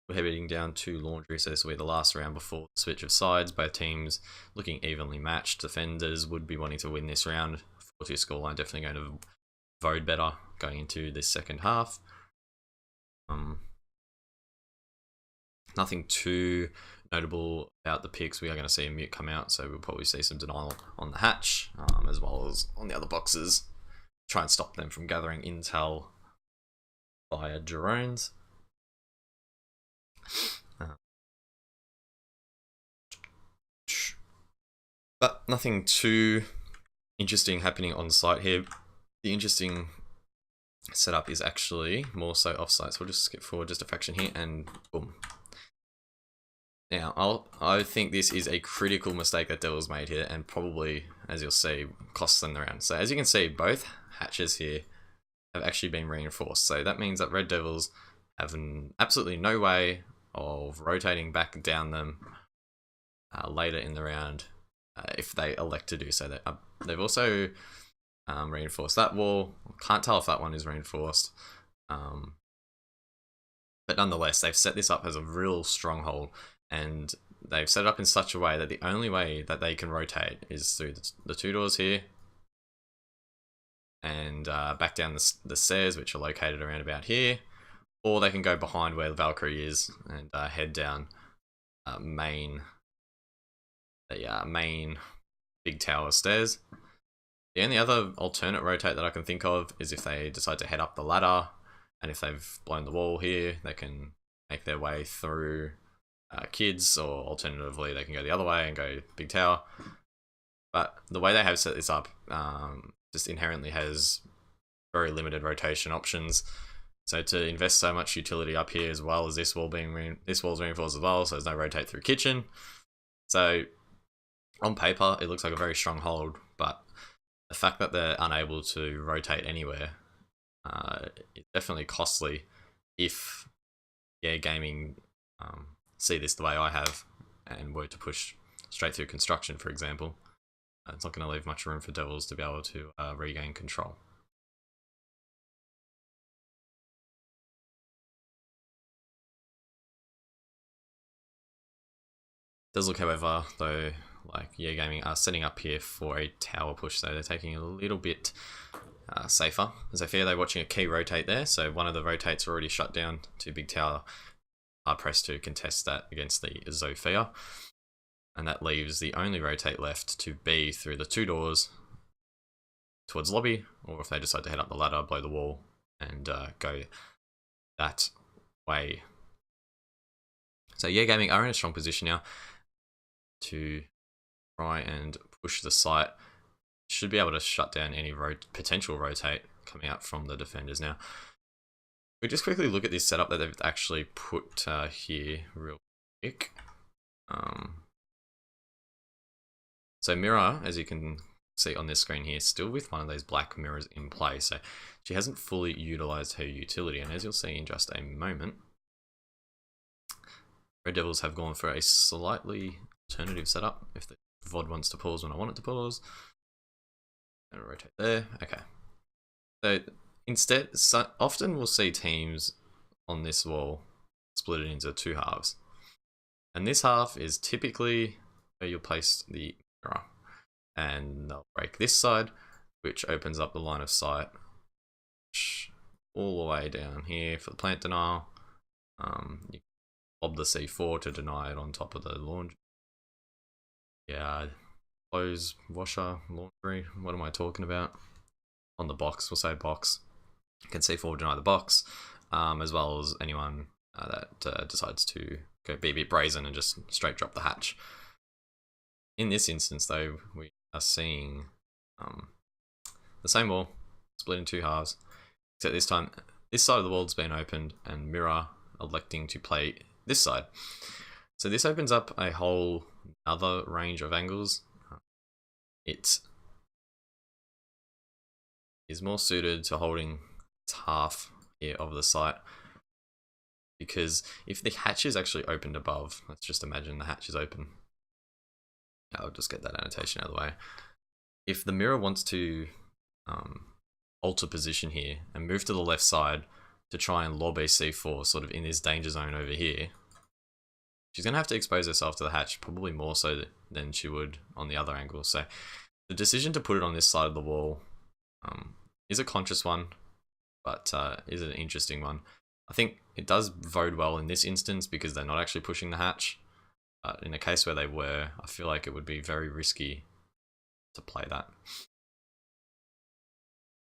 We're heading down to Laundry, so this will be the last round before the switch of sides. Both teams looking evenly matched. Defenders would be wanting to win this round. 4-2 scoreline, definitely going to vote better going into this second half. Nothing too notable about the picks. We are going to see a mute come out, so we'll probably see some denial on the hatch, as well as on the other boxes. Try and stop them from gathering intel via drones. But nothing too interesting happening on site here. The interesting setup is actually more so off-site, so we'll just skip forward just a fraction here and boom. Now, I think this is a critical mistake that DevilS made here, and probably, as you'll see, costs them the round. So as you can see, both hatches here have actually been reinforced. So that means that Red DevilS have absolutely no way of rotating back down them later in the round if they elect to do so. They've also reinforced that wall. Can't tell if that one is reinforced. But nonetheless, they've set this up as a real stronghold, and they've set it up in such a way that the only way that they can rotate is through the 2 doors here and back down the stairs, which are located around about here, or they can go behind where the Valkyrie is and head down main big tower stairs. The only other alternate rotate that I can think of is if they decide to head up the ladder, and if they've blown the wall here, they can make their way through kids, or alternatively they can go the other way and go big tower. But the way they have set this up just inherently has very limited rotation options. So to invest so much utility up here, as well as this wall being this wall's reinforced as well, so there's no rotate through kitchen. So on paper, it looks like a very strong hold, but the fact that they're unable to rotate anywhere is definitely costly if YeaH Gaming see this the way I have and were to push straight through construction, for example. It's not going to leave much room for DevilS to be able to regain control. Does look, however, though, like YeaH Gaming are setting up here for a tower push, so they're taking a little bit safer. As I fear they're watching a key rotate there, so one of the rotates already shut down to big tower. Hard pressed to contest that against the Zofia, and that leaves the only rotate left to be through the 2 doors towards lobby, or if they decide to head up the ladder, blow the wall, and go that way. So YeaH Gaming are in a strong position now to try and push the site. Should be able to shut down any potential rotate coming out from the defenders. Now, we just quickly look at this setup that they've actually put here real quick. So mirror, as you can see on this screen here, still with one of those black mirrors in play, so she hasn't fully utilized her utility, and as you'll see in just a moment, Red Devils have gone for a slightly alternative setup. If the VOD wants to pause when I want it to pause, and rotate there. Okay. So instead, often we'll see teams on this wall split it into two halves, and this half is typically where you'll place the mirror, and they'll break this side, which opens up the line of sight all the way down here for the plant denial. You lob the C4 to deny it on top of the laundry. Yeah, clothes washer, laundry. What am I talking about? On the box, we'll say box. You can C4 deny the box, as well as anyone that decides to go be a bit brazen and just straight drop the hatch. In this instance, though, we are seeing the same wall split in two halves, except this time this side of the wall's been opened and mirror electing to play this side. So this opens up a whole other range of angles. It is more suited to holding its half here of the site, because if the hatch is actually opened above, let's just imagine the hatch is open. I'll just get that annotation out of the way. If the mirror wants to alter position here and move to the left side to try and lob a C4 sort of in this danger zone over here, she's going to have to expose herself to the hatch, probably more so than she would on the other angle. So the decision to put it on this side of the wall is a conscious one, but is an interesting one. I think it does bode well in this instance because they're not actually pushing the hatch. But in a case where they were, I feel like it would be very risky to play that.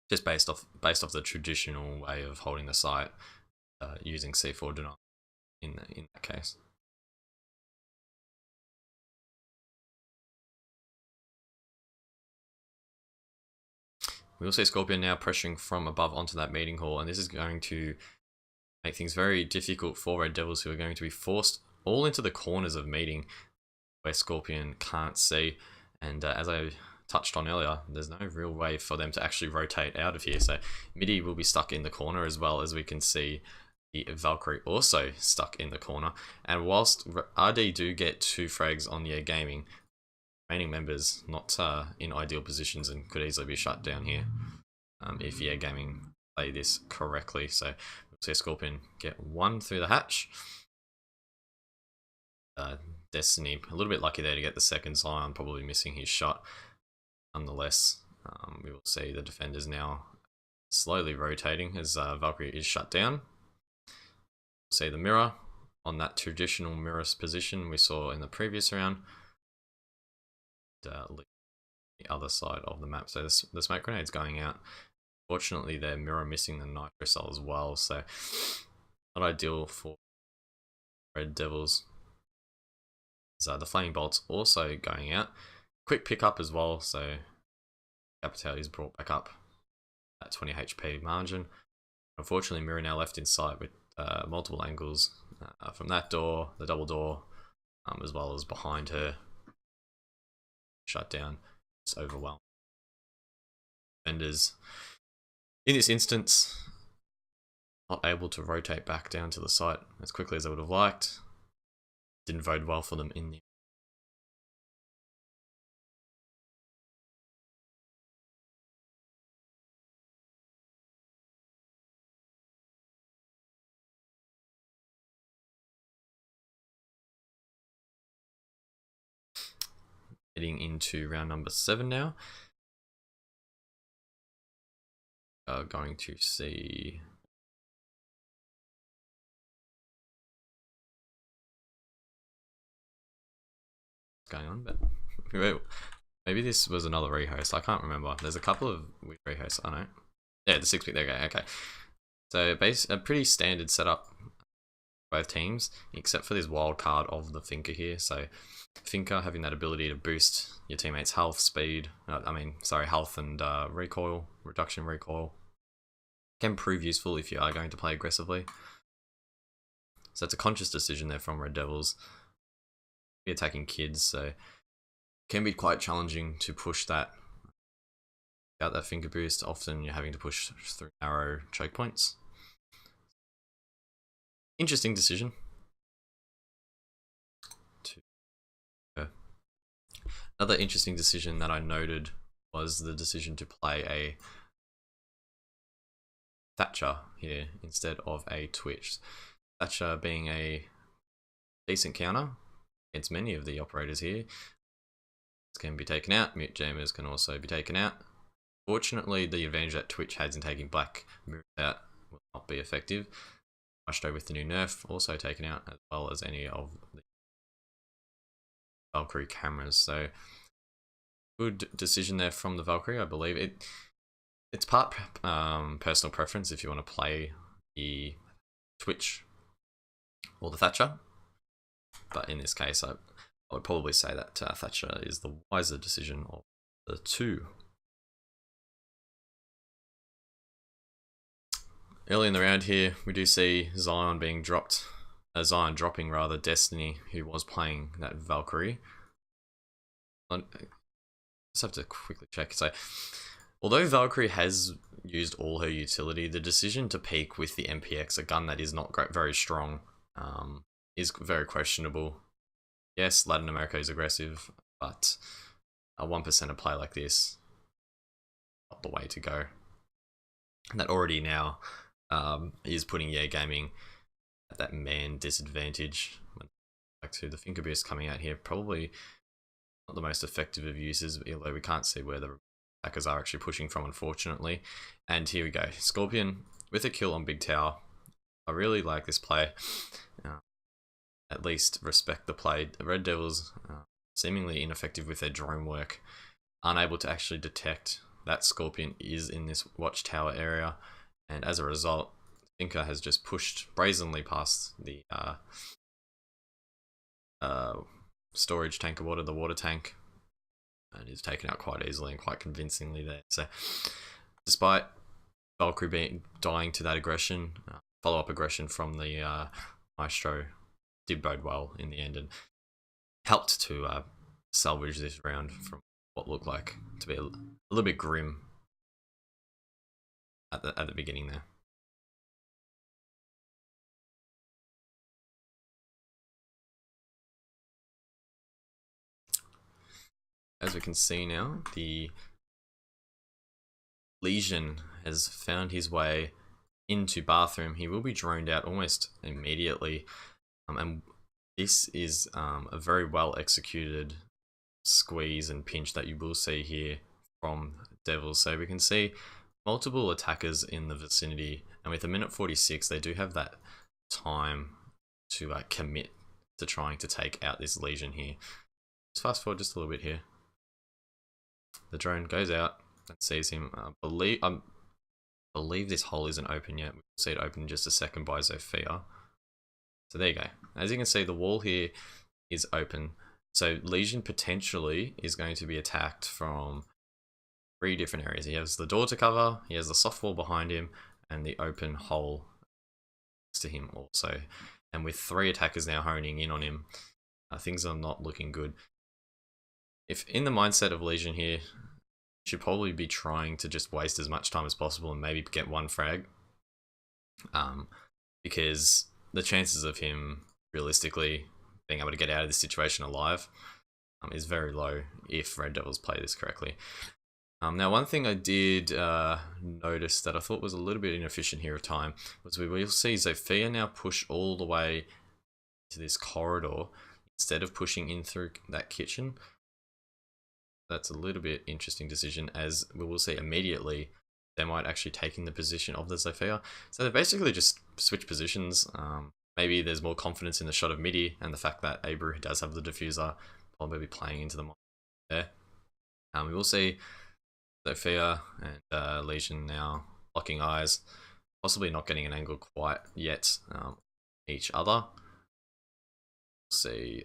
Just based off the traditional way of holding the site, using C4 denial in that case. We will see Scorpion now pressuring from above onto that meeting hall, and this is going to make things very difficult for Red Devils, who are going to be forced all into the corners of meeting where Scorpion can't see. And as I touched on earlier, there's no real way for them to actually rotate out of here. So Midi will be stuck in the corner, as well as we can see the Valkyrie also stuck in the corner. And whilst RD do get 2 frags on YeaH Gaming, remaining members not in ideal positions and could easily be shut down here if YeaH Gaming play this correctly. So we'll see Scorpion get 1 through the hatch. Destiny, a little bit lucky there to get the second Zion, probably missing his shot. Nonetheless, we will see the defenders now slowly rotating as Valkyrie is shut down. We'll see the mirror on that traditional mirror position we saw in the previous round. The other side of the map, so the smoke grenade's going out. Fortunately, they're mirror missing the nitro cell as well, so not ideal for Red Devils. So the flaming bolt's also going out. Quick pickup as well, so Capital is brought back up at 20 HP margin. Unfortunately, mirror now left in sight with multiple angles from that door, the double door, as well as behind her. Shut down. It's overwhelmed. Defenders, in this instance, not able to rotate back down to the site as quickly as they would have liked. Didn't bode well for them in the heading into round number 7 now. Going to see what's going on, but maybe this was another rehost. I can't remember. There's a couple of weird rehosts. I know. Yeah, the 6 pick. There we go. Okay, so a pretty standard setup for both teams, except for this wild card of the Thinker here. So Thinker having that ability to boost your teammates' health, speed. Health and recoil, reduction recoil. Can prove useful if you are going to play aggressively. So it's a conscious decision there from Red Devils. Be attacking kids, so it can be quite challenging to push that Without that finger boost, often you're having to push through narrow choke points. Interesting decision. Another interesting decision that I noted was the decision to play a Thatcher here instead of a Twitch. Thatcher being a decent counter against many of the operators here. This can be taken out. Mute jammers can also be taken out. Fortunately, the advantage that Twitch has in taking black moves out will not be effective. Maestro with the new nerf also taken out, as well as any of the Valkyrie cameras. So good decision there from the Valkyrie, I believe. It's part personal preference if you want to play the Twitch or the Thatcher, but in this case I would probably say that Thatcher is the wiser decision of the two. Early in the round here, we do see Zion being dropped, Zion dropping rather Destiny, who was playing that Valkyrie. I just have to quickly check. So, although Valkyrie has used all her utility, the decision to peek with the MPX, a gun that is not very strong, is very questionable. Yes, Latin America is aggressive, but a 1% play like this, not the way to go. And that already now is putting YeaH Gaming at that man disadvantage. Back to the finger boost coming out here, probably not the most effective of uses, although we can't see where the attackers are actually pushing from, unfortunately. And here we go, Scorpion with a kill on Big Tower. I really like this play. At least respect the play. The Red Devils seemingly ineffective with their drone work, unable to actually detect that Scorpion is in this watchtower area, and as a result, Thinker has just pushed brazenly past the storage tank of water, the water tank, and is taken out quite easily and quite convincingly there. So, despite Valkyrie dying to that aggression, follow-up aggression from the Maestro did bode well in the end and helped to salvage this round from what looked like to be a little bit grim at the beginning there. As we can see now, the Legion has found his way into bathroom. He will be droned out almost immediately, and this is a very well executed squeeze and pinch that you will see here from DevilS. So we can see multiple attackers in the vicinity, and with a minute 46 they do have that time to commit to trying to take out this Legion here. Let's fast forward just a little bit here. The drone goes out and sees him. I believe this hole isn't open yet. We'll see it open in just a second by Zofia. So there you go. As you can see, the wall here is open. So Legion potentially is going to be attacked from 3 different areas. He has the door to cover, he has the soft wall behind him, and the open hole next to him also. And with 3 attackers now honing in on him, things are not looking good. If in the mindset of Legion here, you should probably be trying to just waste as much time as possible and maybe get 1 frag. Because the chances of him realistically being able to get out of this situation alive is very low if Red Devils play this correctly. Now, one thing I did notice that I thought was a little bit inefficient here of time was we will see Zofia now push all the way to this corridor instead of pushing in through that kitchen. That's a little bit interesting decision, as we will see immediately they might actually take in the position of the Zofia. So they basically just switch positions. Maybe there's more confidence in the shot of midi and the fact that Abru does have the diffuser, probably playing into the there. We will see Zofia and Legion now locking eyes, possibly not getting an angle quite yet each other. We'll see,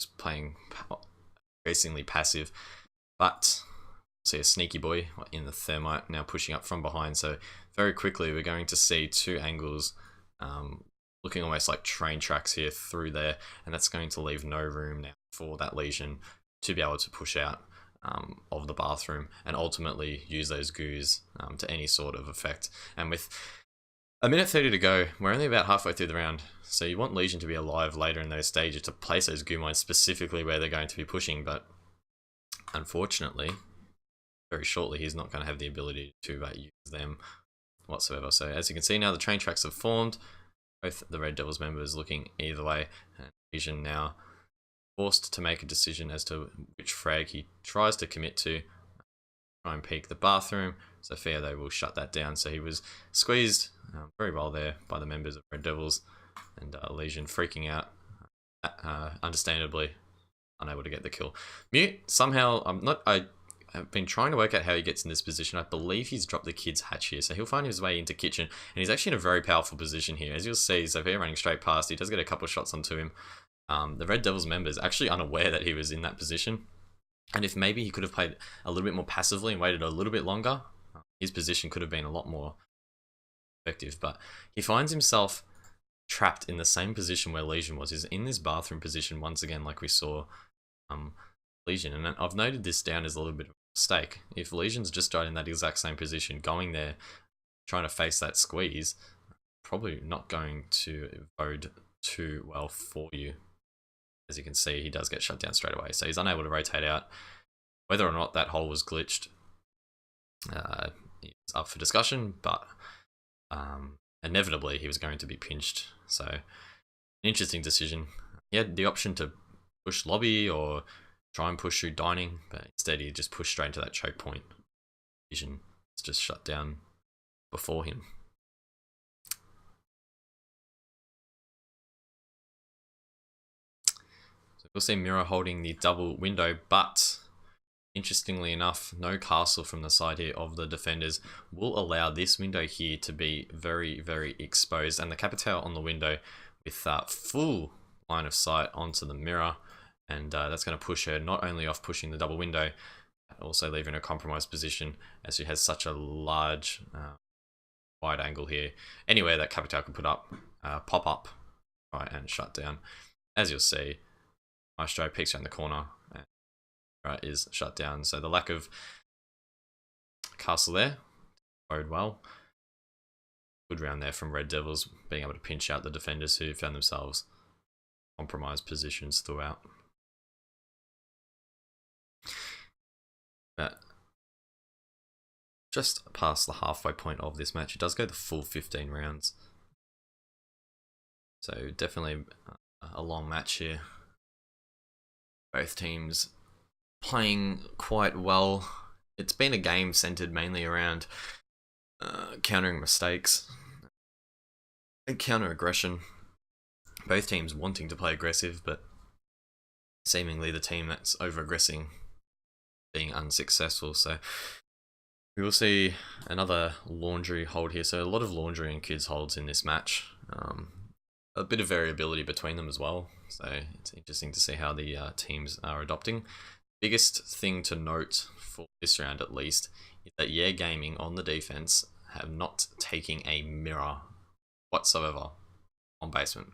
just playing increasingly passive, but see a sneaky boy in the thermite now pushing up from behind. So very quickly we're going to see 2 angles looking almost like train tracks here through there, and that's going to leave no room now for that Legion to be able to push out of the bathroom and ultimately use those goos to any sort of effect. And with a minute 30 to go, we're only about halfway through the round, so you want Legion to be alive later in those stages to place those goo mines specifically where they're going to be pushing, but unfortunately, very shortly, he's not going to have the ability to use them whatsoever. So as you can see now, the train tracks have formed, both the Red Devils members looking either way, and Legion now forced to make a decision as to which frag he tries to commit to. Try and peek the bathroom, so fair they will shut that down. So he was squeezed very well there by the members of Red Devils, and Legion freaking out, understandably unable to get the kill. Mute somehow, I've been trying to work out how he gets in this position. I believe he's dropped the kid's hatch here, so he'll find his way into kitchen, and he's actually in a very powerful position here. As you'll see, so here running straight past, he does get a couple of shots onto him. The Red Devils members actually unaware that he was in that position, and if maybe he could have played a little bit more passively and waited a little bit longer, his position could have been a lot more effective. But he finds himself trapped in the same position where Legion was. He's in this bathroom position once again, like we saw Legion, and I've noted this down as a little bit of a mistake. If Legion's just died in that exact same position, going there, trying to face that squeeze, probably not going to bode too well for you. As you can see, he does get shut down straight away, so he's unable to rotate out. Whether or not that hole was glitched is up for discussion, but inevitably he was going to be pinched. So, an interesting decision. He had the option to push lobby or try and push through dining, but instead he just pushed straight into that choke point. Vision is just shut down before him. So we'll see Mirror holding the double window, but interestingly enough, no castle from the side here of the defenders will allow this window here to be very, very exposed, and the Capitale on the window with full line of sight onto the Mirror, and that's going to push her not only off pushing the double window, but also leaving her a compromised position as she has such a large wide angle here. Anywhere that Capitale can put up, pop up, right, and shut down. As you'll see, Maestro peeks around the corner and is shut down. So the lack of castle there bode well. Good round there from Red Devils, being able to pinch out the defenders who found themselves compromised positions throughout. But just past the halfway point of this match, it does go the full 15 rounds. So definitely a long match here. Both teams playing quite well. It's been a game centered mainly around countering mistakes and counter aggression. Both teams wanting to play aggressive, but seemingly the team that's over aggressing being unsuccessful. So we will see another laundry hold here. So a lot of laundry and kids holds in this match. A bit of variability between them as well. So it's interesting to see how the teams are adopting. Biggest thing to note for this round at least is that YeaH Gaming on the defense have not taken a mirror whatsoever on basement.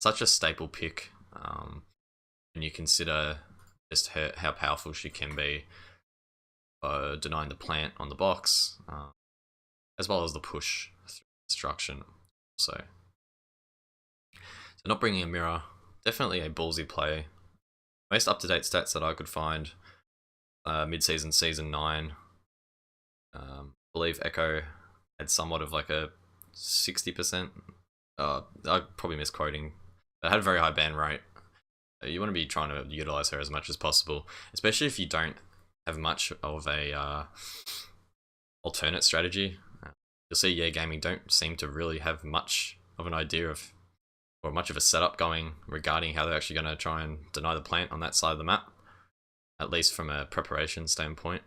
Such a staple pick when you consider just how powerful she can be, denying the plant on the box, as well as the push through destruction. So not bringing a mirror, definitely a ballsy play. Most up-to-date stats that I could find, mid-season, season 9, I believe Echo had somewhat of like a 60%, I'm probably misquoting, but had a very high ban rate. You want to be trying to utilize her as much as possible, especially if you don't have much of a alternate strategy. You'll see YeaH Gaming don't seem to really have much of an idea of, or much of a setup going regarding how they're actually going to try and deny the plant on that side of the map, at least from a preparation standpoint.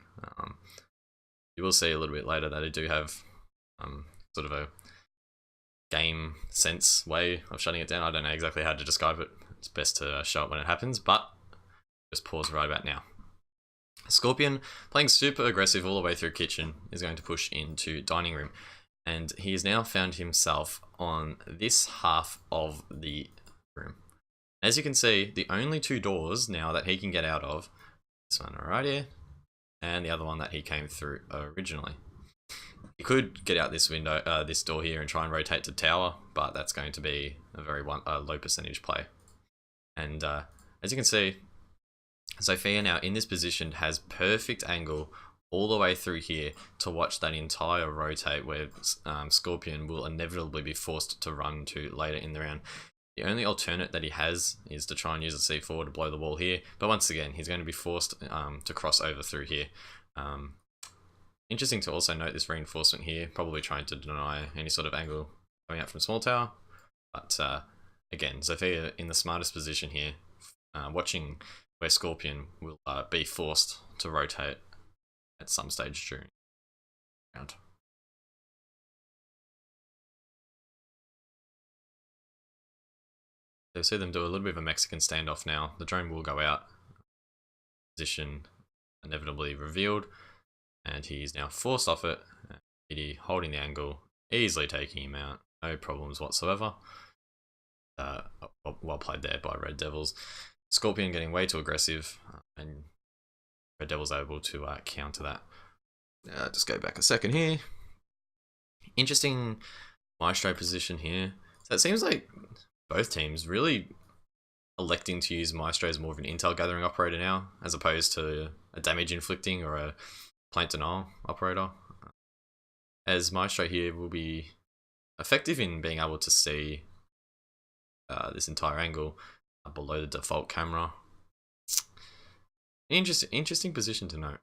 You will see a little bit later that they do have sort of a game sense way of shutting it down. I don't know exactly how to describe it. It's best to show it when it happens, but just pause right about now. Scorpion, playing super aggressive all the way through kitchen, is going to push into dining room. And he has now found himself on this half of the room. As you can see, the only two doors now that he can get out of, this one right here, and the other one that he came through originally. He could get out this window, this door here, and try and rotate to tower, but that's going to be a very low percentage play. And as you can see, Zofia now in this position has perfect angle all the way through here to watch that entire rotate, where Scorpion will inevitably be forced to run to later in the round. The only alternate that he has is to try and use a C4 to blow the wall here, but once again he's going to be forced to cross over through here. Interesting to also note this reinforcement here, probably trying to deny any sort of angle coming out from small tower, but again, Zofia in the smartest position here, watching where Scorpion will be forced to rotate at some stage during the round. You'll see them do a little bit of a Mexican standoff now. The drone will go out, position inevitably revealed, and he's now forced off it. ReD holding the angle, easily taking him out, no problems whatsoever. Well played there by Red Devils. Scorpion getting way too aggressive, and Red Devils able to counter that. Just go back a second here. Interesting Maestro position here. So it seems like both teams really electing to use Maestro as more of an intel gathering operator now, as opposed to a damage inflicting or a plant denial operator. As Maestro here will be effective in being able to see this entire angle below the default camera. Interesting position to note.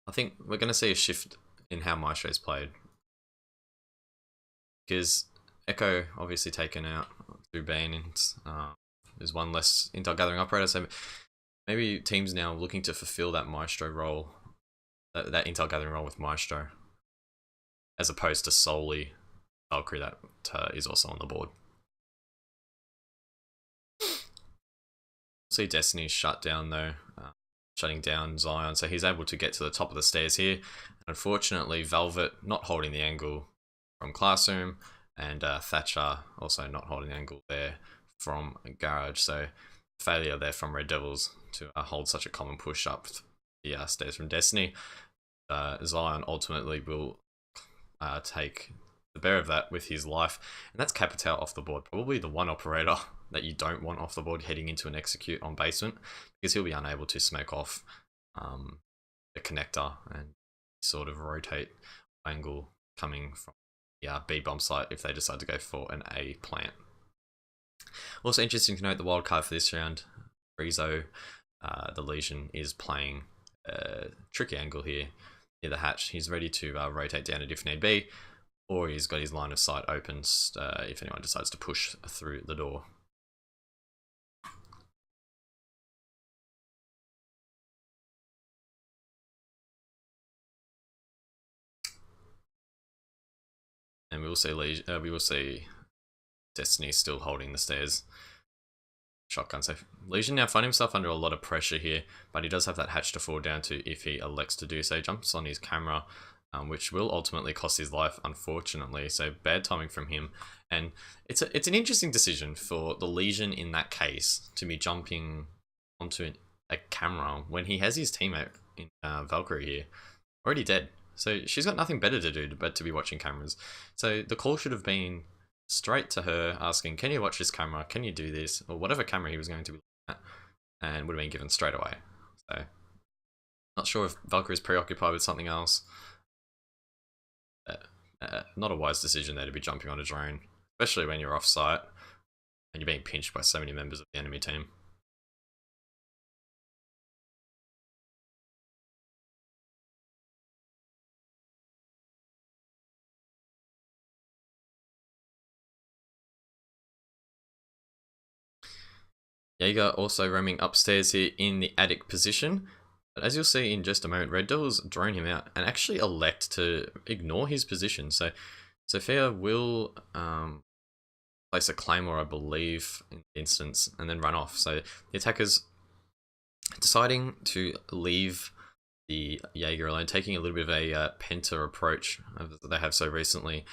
I think we're going to see a shift in how Maestro is played, because Echo obviously taken out through Bane, and there's one less intel gathering operator, so maybe teams now looking to fulfill that Maestro role, that intel gathering role with Maestro, as opposed to solely Valkyrie that is also on the board. See Destiny's shut down though, shutting down Zion, so he's able to get to the top of the stairs here. Unfortunately, Velvet not holding the angle from Classroom, and Thatcher also not holding the angle there from Garage, so failure there from Red Devils to hold such a common push up the stairs from Destiny. Zion ultimately will take the bear of that with his life, and that's Capital off the board. Probably the one operator that you don't want off the board heading into an execute on basement, because he'll be unable to smoke off the connector and sort of rotate angle coming from the B bomb site if they decide to go for an A plant. Also interesting to note the wild card for this round, Rezo, the Legion, is playing a tricky angle here near the hatch. He's ready to rotate down if need be, or he's got his line of sight open if anyone decides to push through the door. And we will see Destiny still holding the stairs. Shotgun. So Legion now find himself under a lot of pressure here, but he does have that hatch to fall down to if he elects to do so. He jumps on his camera, which will ultimately cost his life, unfortunately. So bad timing from him, and it's an interesting decision for the Legion in that case to be jumping onto a camera when he has his teammate in Valkyrie here already dead. So she's got nothing better to do but to be watching cameras. So the call should have been straight to her, asking, can you watch this camera, can you do this, or whatever camera he was going to be looking at, and would have been given straight away. So not sure if Valkyrie's preoccupied with something else. Not a wise decision there to be jumping on a drone, especially when you're off site and you're being pinched by so many members of the enemy team. YeaH also roaming upstairs here in the attic position. But as you'll see in just a moment, Red Devils drone him out and actually elect to ignore his position. So Sophia will place a claymore, I believe, in the instance, and then run off. So the attackers deciding to leave the YeaH alone, taking a little bit of a Penta approach that they have so recently.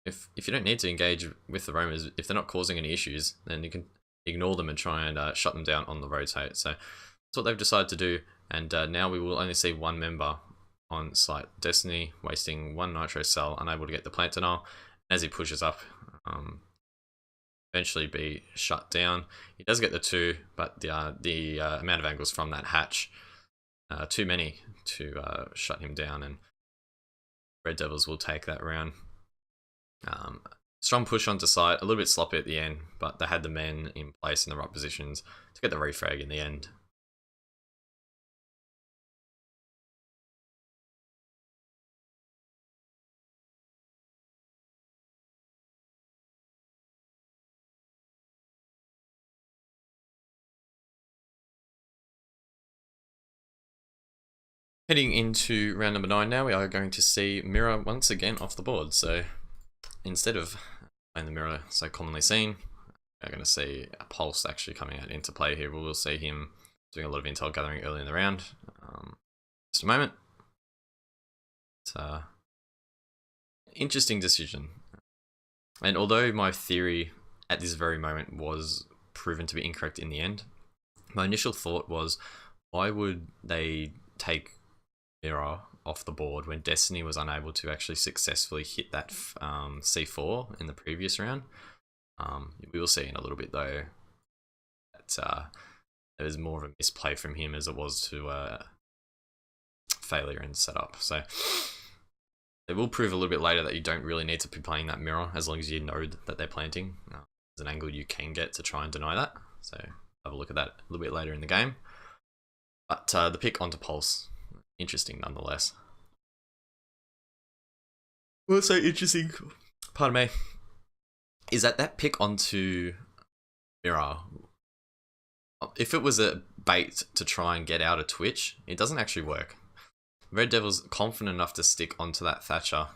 If you don't need to engage with the roamers, if they're not causing any issues, then you can ignore them and try and shut them down on the rotate. So that's what they've decided to do. And now we will only see one member on site. Destiny wasting one nitro cell, unable to get the plant denial. As he pushes up, eventually be shut down. He does get the 2, but the amount of angles from that hatch, too many to shut him down, and Red Devils will take that round. Strong push onto site, a little bit sloppy at the end, but they had the men in place in the right positions to get the refrag in the end. Heading into round number 9 now, we are going to see Mirror once again off the board. So instead of playing the Mirror so commonly seen, we're going to see a Pulse actually coming out into play here. We will see him doing a lot of intel gathering early in the round. Just a moment. It's an interesting decision. And although my theory at this very moment was proven to be incorrect in the end, my initial thought was, why would they take Mirror off the board when Destiny was unable to actually successfully hit that C4 in the previous round? We will see in a little bit though that there was more of a misplay from him as it was to failure in setup. So it will prove a little bit later that you don't really need to be playing that Mirror as long as you know that they're planting. There's an angle you can get to try and deny that. So have a look at that a little bit later in the game. But the pick onto Pulse, interesting nonetheless. What's so interesting, pardon me, is that pick onto Mirror, if it was a bait to try and get out of Twitch, it doesn't actually work. Red Devil's confident enough to stick onto that Thatcher,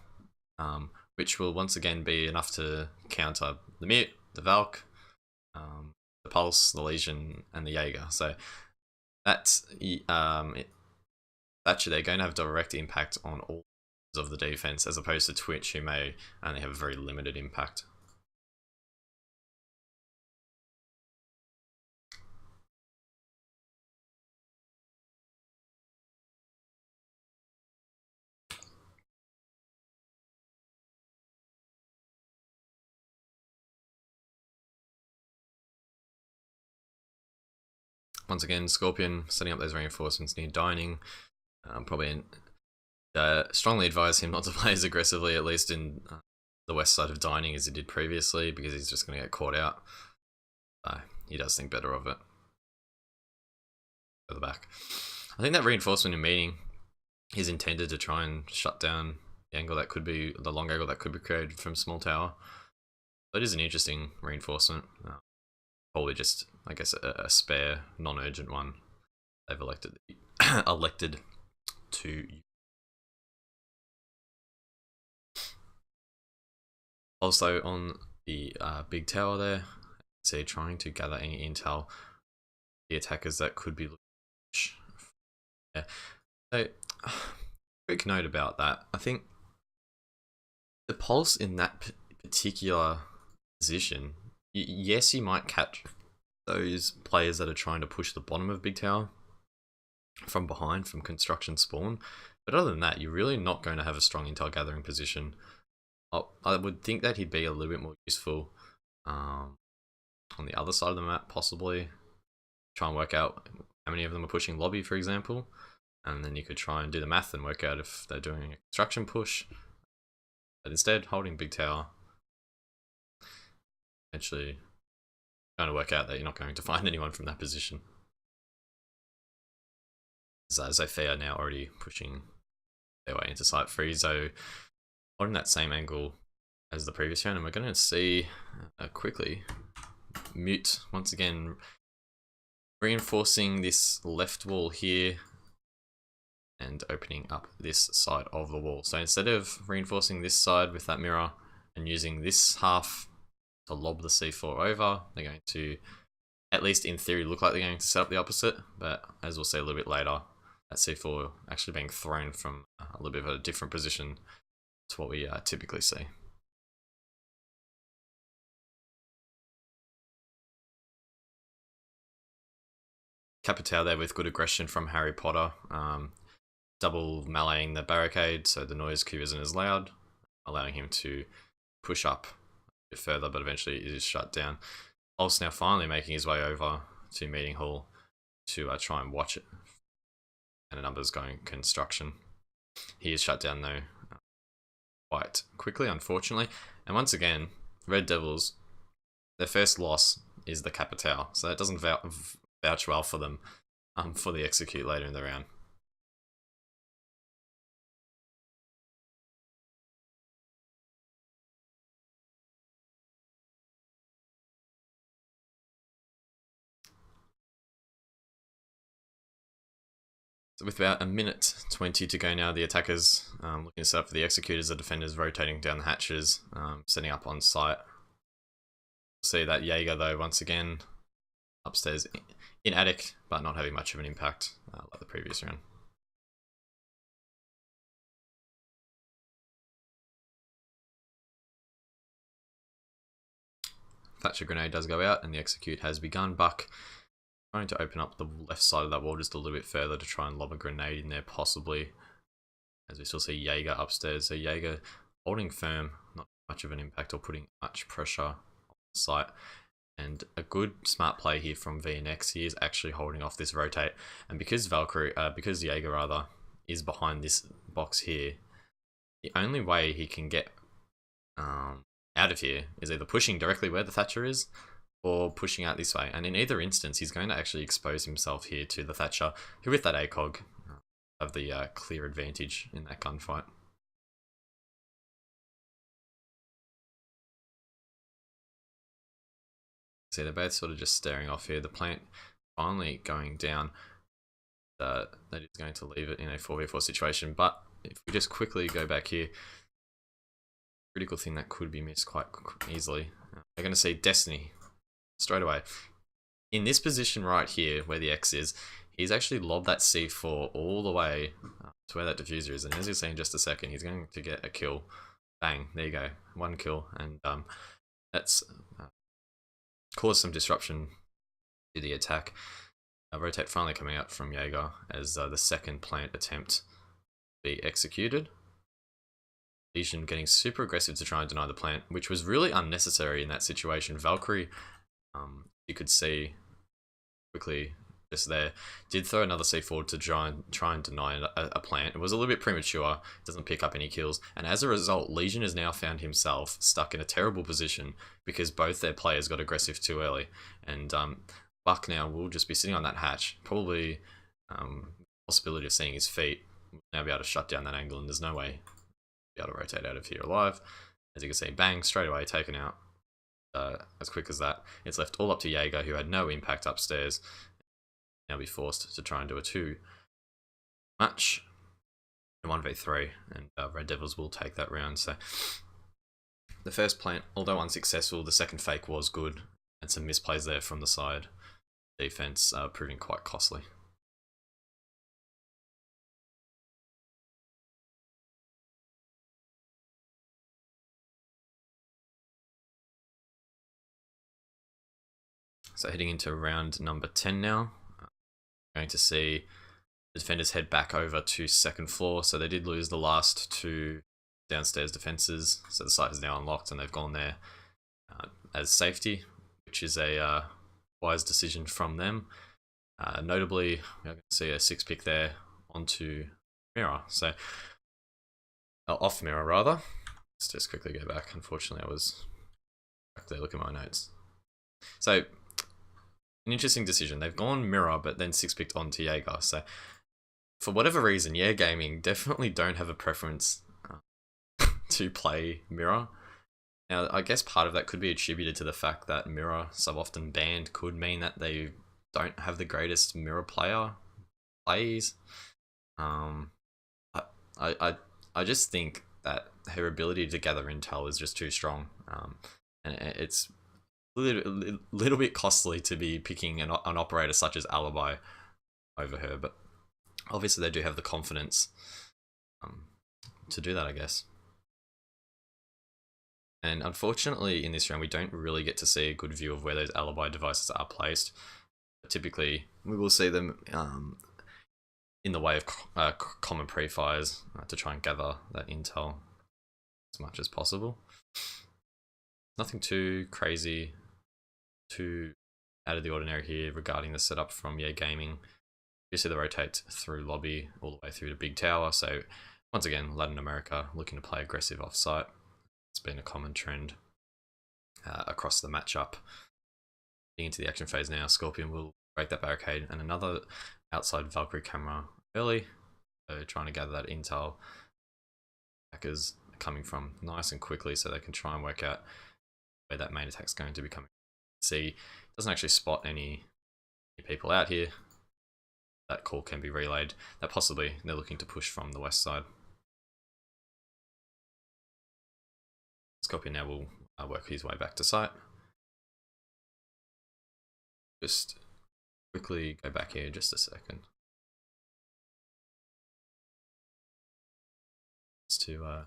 which will once again be enough to counter the Mute, the Valk, the Pulse, the Legion, and the YeaH. So that's Thatcher, they're going to have direct impact on all of the defense, as opposed to Twitch, who may only have a very limited impact. Once again, Scorpion setting up those reinforcements near Dining. Probably strongly advise him not to play as aggressively, at least in the west side of Dining, as he did previously, because he's just going to get caught out. He does think better of it. Further back. I think that reinforcement in meeting is intended to try and shut down the angle that could be, the long angle that could be created from small tower. But it is an interesting reinforcement. Probably just, I guess, a spare, non-urgent one they've elected to. Also on the big tower there, see, trying to gather any intel, the attackers that could be looking. Yeah. So, quick note about that. I think the Pulse in that particular position, yes, you might catch those players that are trying to push the bottom of big tower from behind, from construction spawn, but other than that, you're really not going to have a strong intel gathering position. I would think that he'd be a little bit more useful on the other side of the map, possibly. Try and work out how many of them are pushing lobby, for example, and then you could try and do the math and work out if they're doing a construction push. But instead, holding big tower, eventually trying to work out that you're not going to find anyone from that position. Zofia now already pushing their way into site free, so holding that same angle as the previous round, and we're going to see quickly Mute once again reinforcing this left wall here and opening up this side of the wall. So instead of reinforcing this side with that mirror and using this half to lob the C4 over, they're going to, at least in theory, look like they're going to set up the opposite, but as we'll see a little bit later, that C4 actually being thrown from a little bit of a different position to what we typically see. Capitao there with good aggression from Harry Potter. Double meleeing the barricade so the noise cue isn't as loud, allowing him to push up a bit further, but eventually it is shut down. Pulse now finally making his way over to Meeting Hall to try and watch it. And the numbers going construction. He is shut down though quite quickly, unfortunately. And once again, Red Devils, their first loss is the Capitao, so that doesn't vouch well for them for the execute later in the round. So with about a minute 20 to go now, the attackers looking to set up for the executors, the defenders rotating down the hatches, setting up on site. See that YeaH though, once again, upstairs in attic, but not having much of an impact like the previous round. Thatcher grenade does go out and the execute has begun. Buck trying to open up the left side of that wall just a little bit further to try and lob a grenade in there possibly. As we still see YeaH upstairs, so YeaH holding firm, not much of an impact or putting much pressure on the site. And a good smart play here from VNX, he is actually holding off this rotate. And because YeaH rather, is behind this box here, the only way he can get out of here is either pushing directly where the Thatcher is, or pushing out this way. And in either instance, he's going to actually expose himself here to the Thatcher, who with that ACOG have the clear advantage in that gunfight. See, they're both sort of just staring off here. The plant finally going down. That is going to leave it in a 4v4 situation. But if we just quickly go back here, critical thing that could be missed quite easily. They're going to see Destiny straight away. In this position right here, where the X is, he's actually lobbed that C4 all the way to where that diffuser is. And as you'll see in just a second, he's going to get a kill. Bang, there you go. One kill. And that's caused some disruption to the attack. Rotate finally coming out from YeaH as the second plant attempt be executed. Legion getting super aggressive to try and deny the plant, which was really unnecessary in that situation. Valkyrie, you could see quickly just there, did throw another C4 to try and deny a plant. It was a little bit premature, doesn't pick up any kills, and as a result, Legion has now found himself stuck in a terrible position because both their players got aggressive too early. And Buck now will just be sitting on that hatch, probably possibility of seeing his feet, will now be able to shut down that angle, and there's no way be able to rotate out of here alive. As you can see, bang, straight away taken out. As quick as that. It's left all up to YeaH, who had no impact upstairs. Now be forced to try and do a 2 match, 1v3, and Red Devils will take that round. So the first plant, although unsuccessful, the second fake was good, and some misplays there from the side defense proving quite costly. So heading into round number 10 now, going to see the defenders head back over to second floor. So they did lose the last 2 downstairs defenses, so the site is now unlocked and they've gone there as safety, which is a wise decision from them. Notably, we're going to see a 6 pick there onto Mirror. So off Mirror rather. Let's just quickly go back. Unfortunately, I was back there looking at my notes. So an interesting decision. They've gone Mirror, but then 6 picked onto YeaH. So for whatever reason, YeaH Gaming definitely don't have a preference to play Mirror. Now, I guess part of that could be attributed to the fact that Mirror so often banned could mean that they don't have the greatest Mirror plays. I just think that her ability to gather intel is just too strong, and it's little bit costly to be picking an operator such as Alibi over her, but obviously they do have the confidence to do that, I guess. And unfortunately in this round we don't really get to see a good view of where those Alibi devices are placed, typically we will see them in the way of common pre-fires to try and gather that intel as much as possible. Nothing too crazy, too out of the ordinary here regarding the setup from YeaH Gaming. You see the rotate through lobby all the way through to big tower. So once again, Latin America looking to play aggressive offsite. It's been a common trend across the matchup. Getting into the action phase now, Scorpion will break that barricade, and another outside Valkyrie camera early. So trying to gather that intel. Attackers are coming from nice and quickly, so they can try and work out where that main attack's going to be coming. See, doesn't actually spot any people out here. That call can be relayed. That possibly they're looking to push from the west side. Scorpion now will work his way back to site. Just quickly go back here just a second. Just to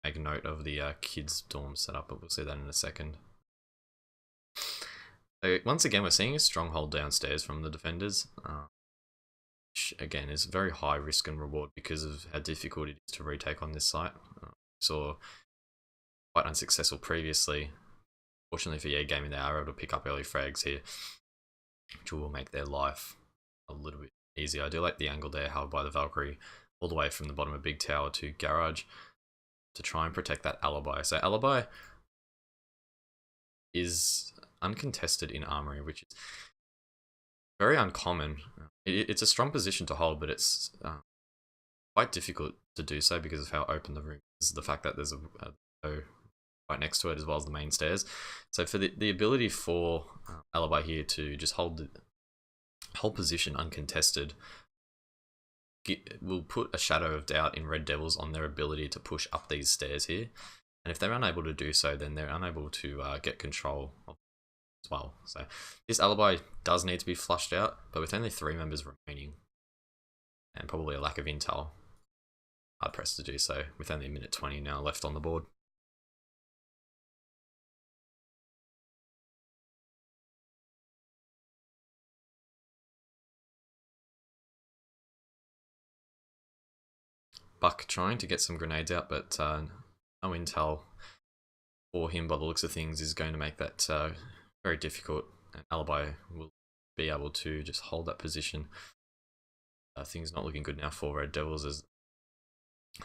make a note of the kids dorm setup, but we'll see that in a second. So once again, we're seeing a stronghold downstairs from the defenders, which again is very high risk and reward because of how difficult it is to retake on this site. We saw quite unsuccessful previously. Fortunately for YeaH Gaming, they are able to pick up early frags here, which will make their life a little bit easier. I do like the angle there held by the Valkyrie all the way from the bottom of Big Tower to Garage to try and protect that alibi. So alibi is uncontested in Armory, which is very uncommon. It's a strong position to hold, but it's quite difficult to do so because of how open the room is. The fact that there's a right next to it as well as the main stairs. So for the ability for Alibi here to just hold the whole position uncontested will put a shadow of doubt in Red Devils on their ability to push up these stairs here. And if they're unable to do so, then they're unable to get control of as well. So this alibi does need to be flushed out, but with only 3 members remaining and probably a lack of intel, hard pressed to do so with only a minute 20 now left on the board. Buck trying to get some grenades out, but no intel for him by the looks of things is going to make that very difficult. And Alibi will be able to just hold that position. Things not looking good now for Red Devils as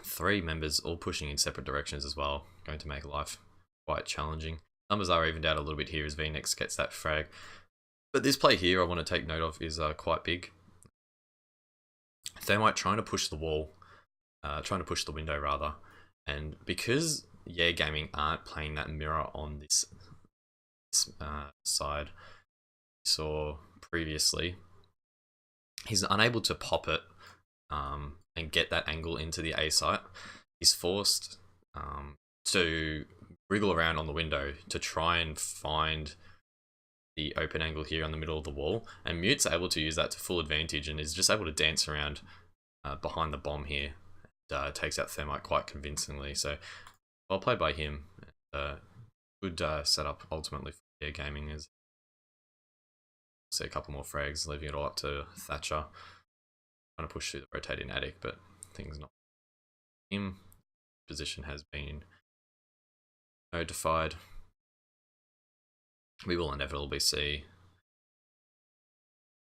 3 members all pushing in separate directions as well, going to make life quite challenging. Numbers are evened out a little bit here as VNX gets that frag. But this play here I want to take note of is quite big. Thermite trying to push the wall, trying to push the window rather, and because YeaH Gaming aren't playing that mirror on this side we saw previously, he's unable to pop it and get that angle into the A site. He's forced to wriggle around on the window to try and find the open angle here on the middle of the wall, and Mute's able to use that to full advantage and is just able to dance around behind the bomb here. Takes out Thermite quite convincingly, so well played by him. Good setup ultimately for YeaH Gaming. Is see a couple more frags, leaving it all up to Thatcher. Trying to push through the rotating attic, but things not him. Position has been notified. We will inevitably see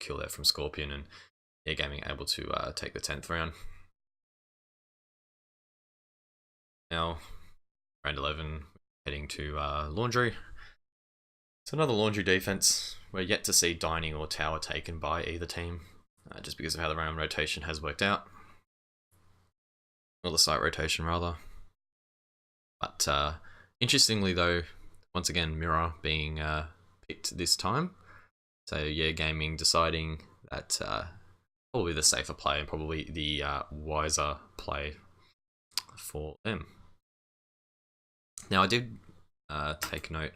kill there from Scorpion, and YeaH Gaming able to take the 10th round. Now, round 11, heading to Laundry. It's another Laundry defense. We're yet to see Dining or Tower taken by either team, just because of how the round rotation has worked out. Or the site rotation, rather. But interestingly, though, once again, Mirror being picked this time. So, YeaH Gaming deciding that probably the safer play and probably the wiser play for them. Now, I did take note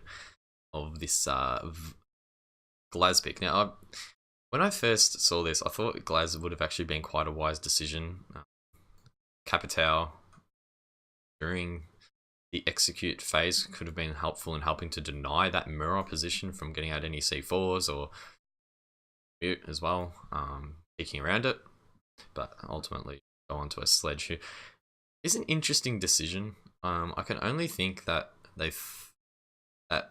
of this Glaz pick. Now, when I first saw this, I thought Glaz would have actually been quite a wise decision. Capitao during the execute phase could have been helpful in helping to deny that mirror position from getting out any C4s or mute as well, peeking around it. But ultimately go onto a sledge here. It's an interesting decision. I can only think that that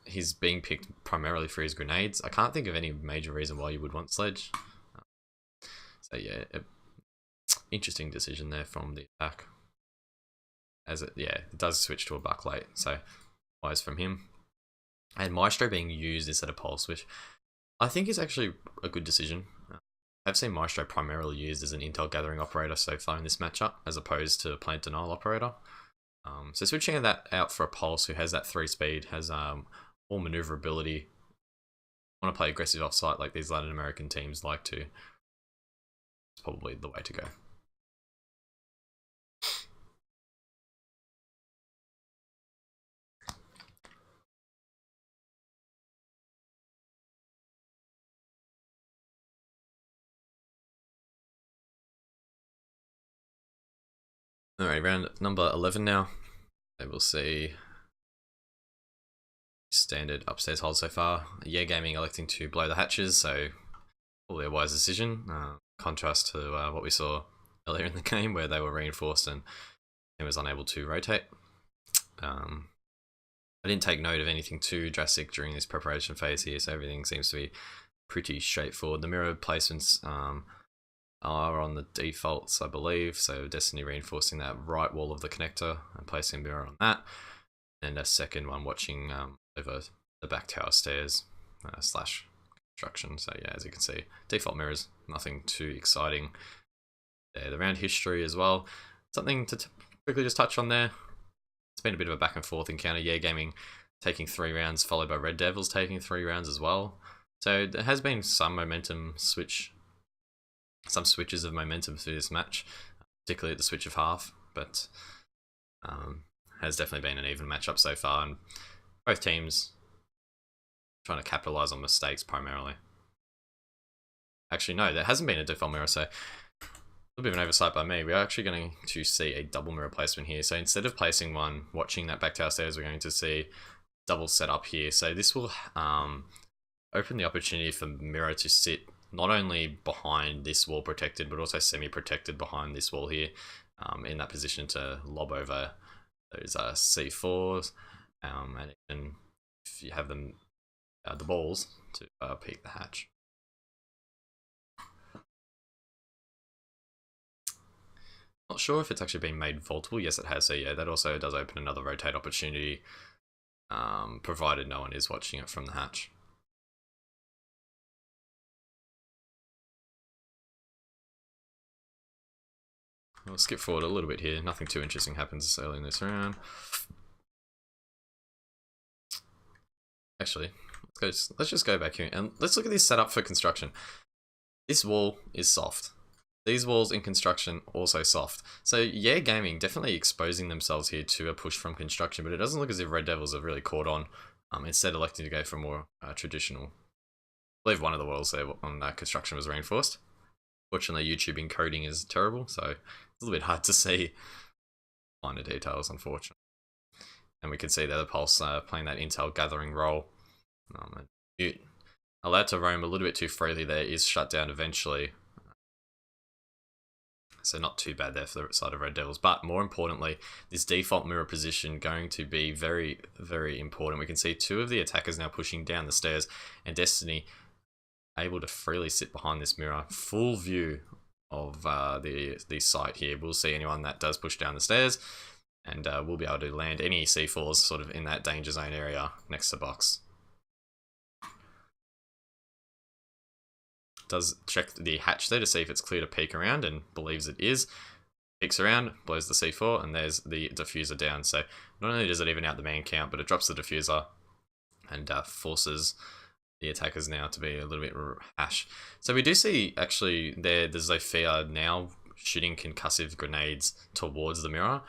he's being picked primarily for his grenades. I can't think of any major reason why you would want sledge. So yeah, interesting decision there from the attack. As it does switch to a buck late, so wise from him. And Maestro being used instead of Pulse, which I think is actually a good decision. I've seen Maestro primarily used as an intel gathering operator so far in this matchup, as opposed to a plant denial operator. So switching that out for a Pulse who has that 3 speed, has more maneuverability, want to play aggressive offsite like these Latin American teams like to, it's probably the way to go. Alright, round number 11 now. So we'll see standard upstairs hold so far. YeaH Gaming electing to blow the hatches, so probably a wise decision. Contrast to what we saw earlier in the game where they were reinforced and he was unable to rotate. I didn't take note of anything too drastic during this preparation phase here, so everything seems to be pretty straightforward. The mirror placements are on the defaults, I believe, so Destiny reinforcing that right wall of the connector and placing a mirror on that, and a second one watching over the back tower stairs slash construction. So yeah, as you can see, default mirrors, nothing too exciting there. The round history as well, something to quickly just touch on there. It's been a bit of a back and forth encounter. YeaH Gaming taking 3 rounds, followed by Red Devils taking 3 rounds as well. So there has been some momentum switch, some switches of momentum through this match, particularly at the switch of half, but has definitely been an even matchup so far, and both teams trying to capitalize on mistakes primarily. Actually, no, there hasn't been a default mirror, so a little bit of an oversight by me. We're actually going to see a double mirror placement here. So instead of placing one watching that back tower stairs, we're going to see double set up here. So this will open the opportunity for mirror to sit not only behind this wall protected, but also semi-protected behind this wall here, in that position to lob over those C4s, and even if you have them, the balls to peek the hatch. Not sure if it's actually been made vaultable. Yes, it has. So yeah, that also does open another rotate opportunity, provided no one is watching it from the hatch. We'll skip forward a little bit here. Nothing too interesting happens early in this round. Actually, let's just go back here and let's look at this setup for construction. This wall is soft. These walls in construction also soft. So YeaH Gaming definitely exposing themselves here to a push from construction, but it doesn't look as if Red Devils have really caught on. Instead electing to go for more traditional. I believe one of the walls there on construction was reinforced. Fortunately, YouTube encoding is terrible, so it's a little bit hard to see finer details, unfortunately. And we can see there the Pulse playing that intel gathering role. Mute, allowed to roam a little bit too freely there, is shut down eventually. So not too bad there for the side of Red Devils. But more importantly, this default mirror position going to be very, very important. We can see 2 of the attackers now pushing down the stairs, and Destiny able to freely sit behind this mirror. Full view of the site here. We'll see anyone that does push down the stairs, and we'll be able to land any C4s sort of in that danger zone area next to box. Does check the hatch there to see if it's clear to peek around, and believes it is. Peeks around, blows the C4, and there's the diffuser down. So not only does it even out the man count, but it drops the diffuser and forces the attackers now to be a little bit hash. So we do see actually the Zofia now shooting concussive grenades towards the mirror.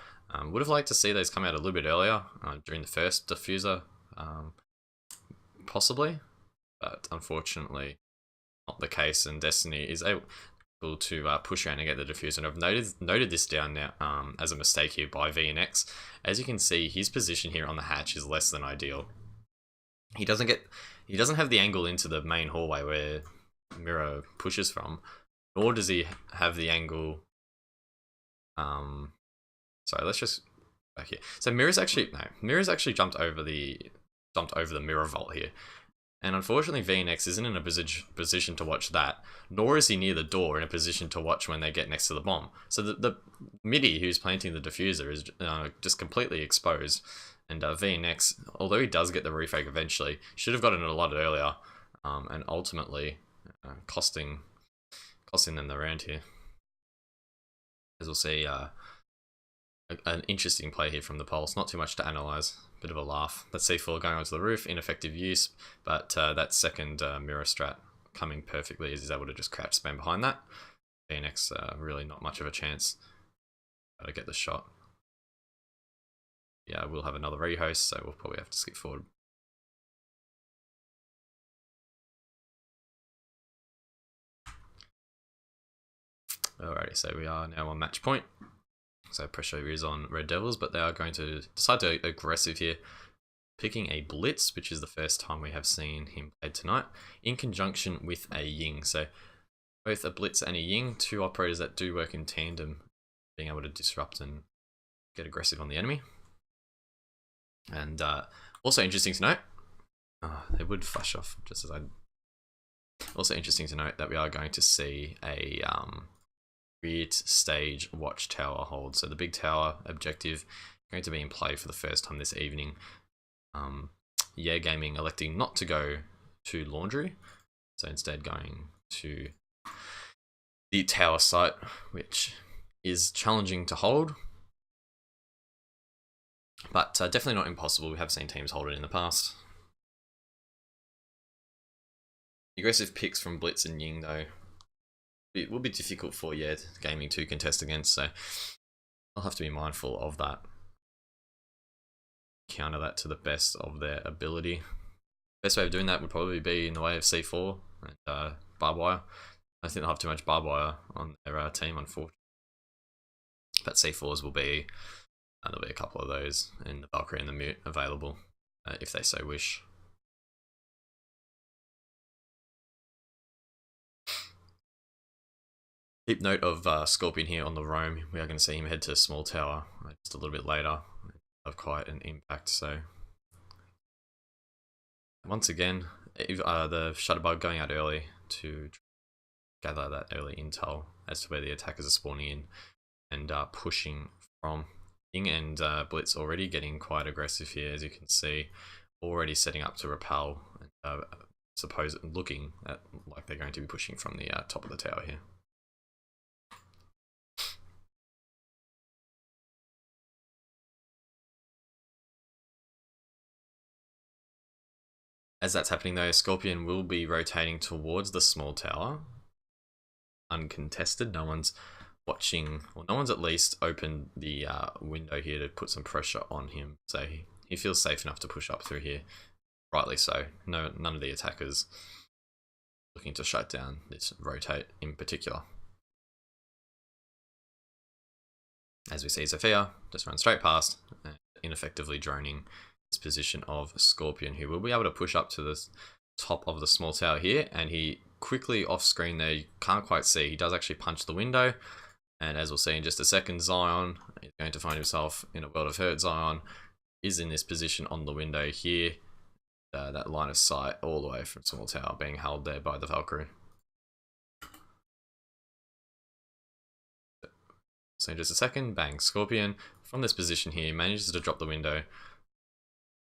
Would have liked to see those come out a little bit earlier during the first diffuser, possibly, but unfortunately not the case, and Destiny is able, to push around and get the diffuser. And I've noted this down now as a mistake here by VNX. As you can see, his position here on the hatch is less than ideal. He doesn't have the angle into the main hallway where Mirror pushes from, nor does he have the angle. Sorry, let's just back here. So Mirror's actually jumped over the Mirror vault here. And unfortunately, VNX isn't in a position to watch that, nor is he near the door in a position to watch when they get next to the bomb. So the midi who's planting the diffuser is just completely exposed. And VNX, although he does get the refrag eventually, should have gotten it a lot earlier, and ultimately costing them the round here. As we'll see, an interesting play here from the Pulse. Not too much to analyse. Bit of a laugh. That's C4 going onto the roof, ineffective use, but that second mirror strat coming perfectly as he's able to just crouch spam behind that. VNX really not much of a chance to get the shot. Yeah, we'll have another rehost, so we'll probably have to skip forward. Alrighty, so we are now on match point. So pressure is on Red Devils, but they are going to decide to go aggressive here, picking a Blitz, which is the first time we have seen him played tonight, in conjunction with a YeaH. So both a Blitz and a YeaH, two operators that do work in tandem, being able to disrupt and get aggressive on the enemy. And also interesting to note, they would flash off just as I. Also interesting to note that we are going to see a ReD stage watchtower hold. So the big tower objective going to be in play for the first time this evening. YeaH Gaming electing not to go to Laundry, so instead going to the tower site, which is challenging to hold, but definitely not impossible. We have seen teams hold it in the past. Aggressive picks from Blitz and YeaH though, it will be difficult for YeaH Gaming to contest against, so I'll have to be mindful of that. Counter that to the best of their ability. Best way of doing that would probably be in the way of C4 and barbed wire. I think they'll have too much barbed wire on their team, unfortunately. But C4s will be, there'll be a couple of those in the Valkyrie and the Mute available if they so wish. Keep note of Scorpion here on the roam. We are going to see him head to small tower just a little bit later. Of quite an impact. So once again, the Shutterbug going out early to gather that early intel as to where the attackers are spawning in and pushing from. YeaH and Blitz already getting quite aggressive here, as you can see, already setting up to repel and looking at like they're going to be pushing from the top of the tower here. As that's happening though, Scorpion will be rotating towards the small tower, uncontested. No one's watching, or no one's at least opened the window here to put some pressure on him, so he feels safe enough to push up through here. Rightly so. None of the attackers looking to shut down this rotate in particular. As we see, Zofia just runs straight past, ineffectively droning this position of Scorpion, who will be able to push up to the top of the small tower here, and he quickly off screen there, you can't quite see, he does actually punch the window, and as we'll see in just a second, Zion is going to find himself in a world of hurt. Zion is in this position on the window here, that line of sight all the way from small tower being held there by the Valkyrie. So in just a second, bang, Scorpion from this position here manages to drop the window.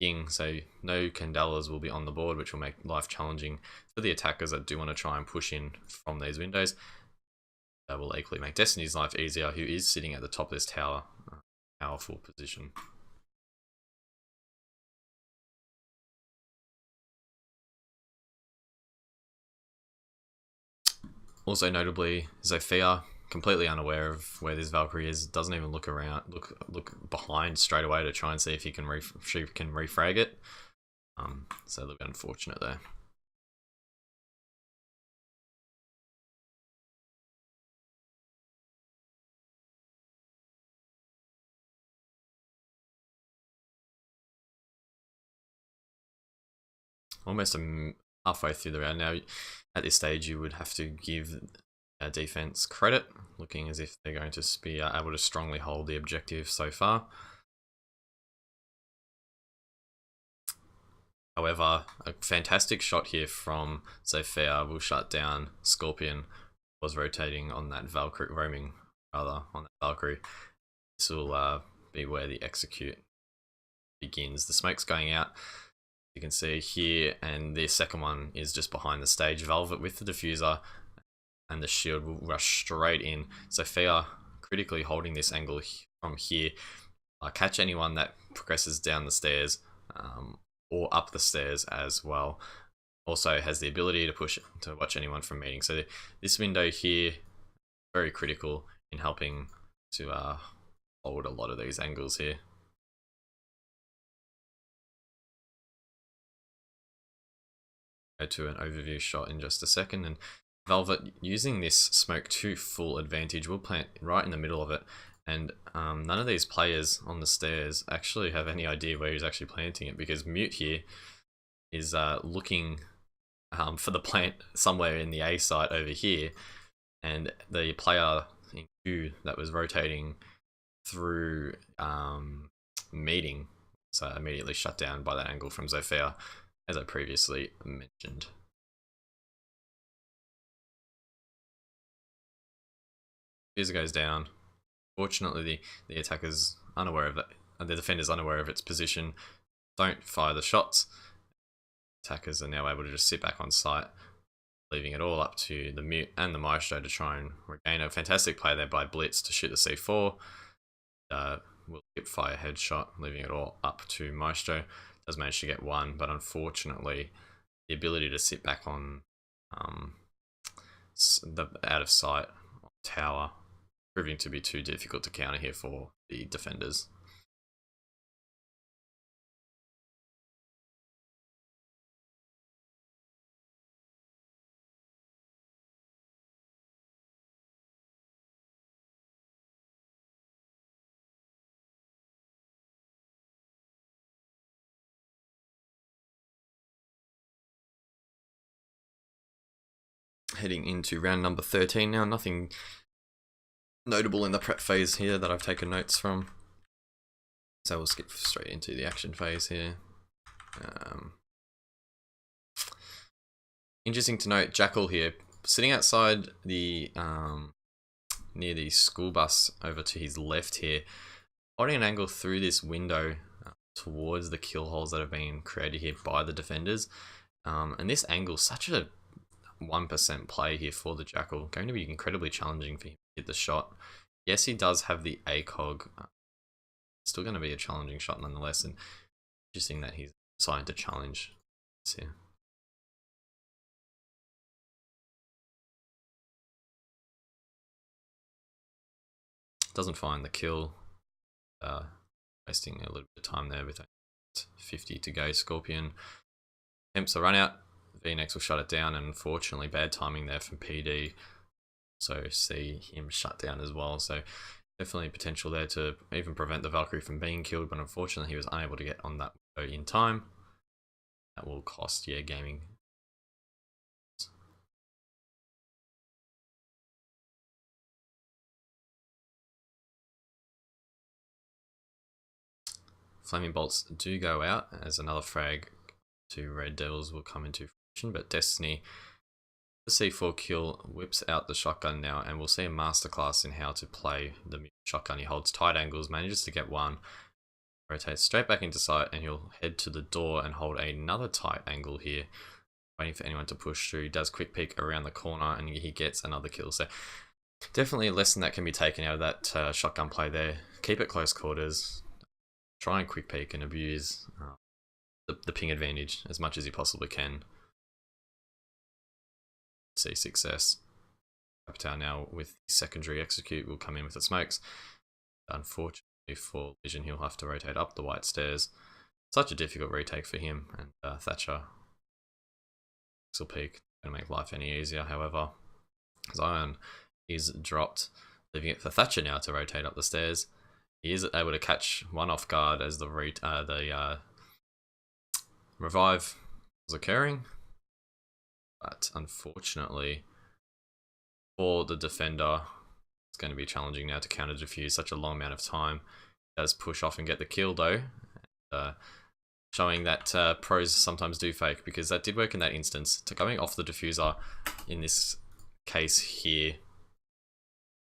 YeaH, so no Candelas will be on the board, which will make life challenging for the attackers that do want to try and push in from these windows. That will equally make Destiny's life easier, who is sitting at the top of this tower, powerful position. Also notably, Zofia, completely unaware of where this Valkyrie is, doesn't even look around, look behind straight away to try and see if he can refrag it. So a little bit unfortunate there. almost halfway through the round now. At this stage, you would have to give defense credit, looking as if they're going to be able to strongly hold the objective so far. However, a fantastic shot here from YeaH will shut down Scorpion. Was rotating on that Valkyrie, roaming rather on that Valkyrie. This will be where the execute begins. The smoke's going out, you can see here, and the second one is just behind the stage. Velvet with the diffuser, and the shield will rush straight in. So YeaH critically holding this angle from here. Catch anyone that progresses down the stairs or up the stairs as well. Also has the ability to push to watch anyone from meeting. So this window here, very critical in helping to hold a lot of these angles here. Go to an overview shot in just a second, and Velvet using this smoke to full advantage will plant right in the middle of it, and none of these players on the stairs actually have any idea where he's actually planting it, because Mute here is looking for the plant somewhere in the A site over here, and the player in Q that was rotating through meeting, so immediately shut down by that angle from YeaH, as I previously mentioned. Diffuser goes down. Fortunately, the attacker's unaware of it, and the defender's unaware of its position. Don't fire the shots. Attackers are now able to just sit back on site, leaving it all up to the Mute and the Maestro to try and regain. A fantastic play there by Blitz to shoot the C4. Will skip fire headshot, leaving it all up to Maestro. Does manage to get one, but unfortunately, the ability to sit back on the out of sight tower proving to be too difficult to counter here for the defenders. Heading into round number 13 now. Nothing notable in the prep phase here that I've taken notes from, so we'll skip straight into the action phase here. Interesting to note, Jackal here sitting outside the near the school bus over to his left here, holding an angle through this window towards the kill holes that have been created here by the defenders. And this angle, such a 1% play here for the Jackal, going to be incredibly challenging for him to hit the shot. Yes, he does have the ACOG, still going to be a challenging shot nonetheless, and interesting that he's decided to challenge this here. Doesn't find the kill, wasting a little bit of time there with 50 to go. Scorpion attempts a run out. VNX will shut it down, and unfortunately bad timing there from PD. So see him shut down as well. So definitely potential there to even prevent the Valkyrie from being killed, but unfortunately he was unable to get on that window in time. That will cost YeaH Gaming. Flaming bolts do go out as another frag to ReD DevilS will come into fruition, but Destiny, the C4 kill, whips out the shotgun now, and we'll see a masterclass in how to play the shotgun. He holds tight angles, manages to get one, rotates straight back into sight, and he'll head to the door and hold another tight angle here, waiting for anyone to push through. He does quick peek around the corner, and he gets another kill. So definitely a lesson that can be taken out of that shotgun play there. Keep it close quarters, try and quick peek and abuse the ping advantage as much as you possibly can. See success. Capital now with the secondary execute will come in with the smokes. Unfortunately for Vision, he'll have to rotate up the white stairs. Such a difficult retake for him, and Thatcher will peek, gonna make life any easier. However, Zion is dropped, leaving it for Thatcher now to rotate up the stairs. He is able to catch one off guard as the revive was occurring. But unfortunately for the defender, it's going to be challenging now to counter defuse such a long amount of time. Does push off and get the kill though, showing that pros sometimes do fake, because that did work in that instance. To going off the diffuser in this case here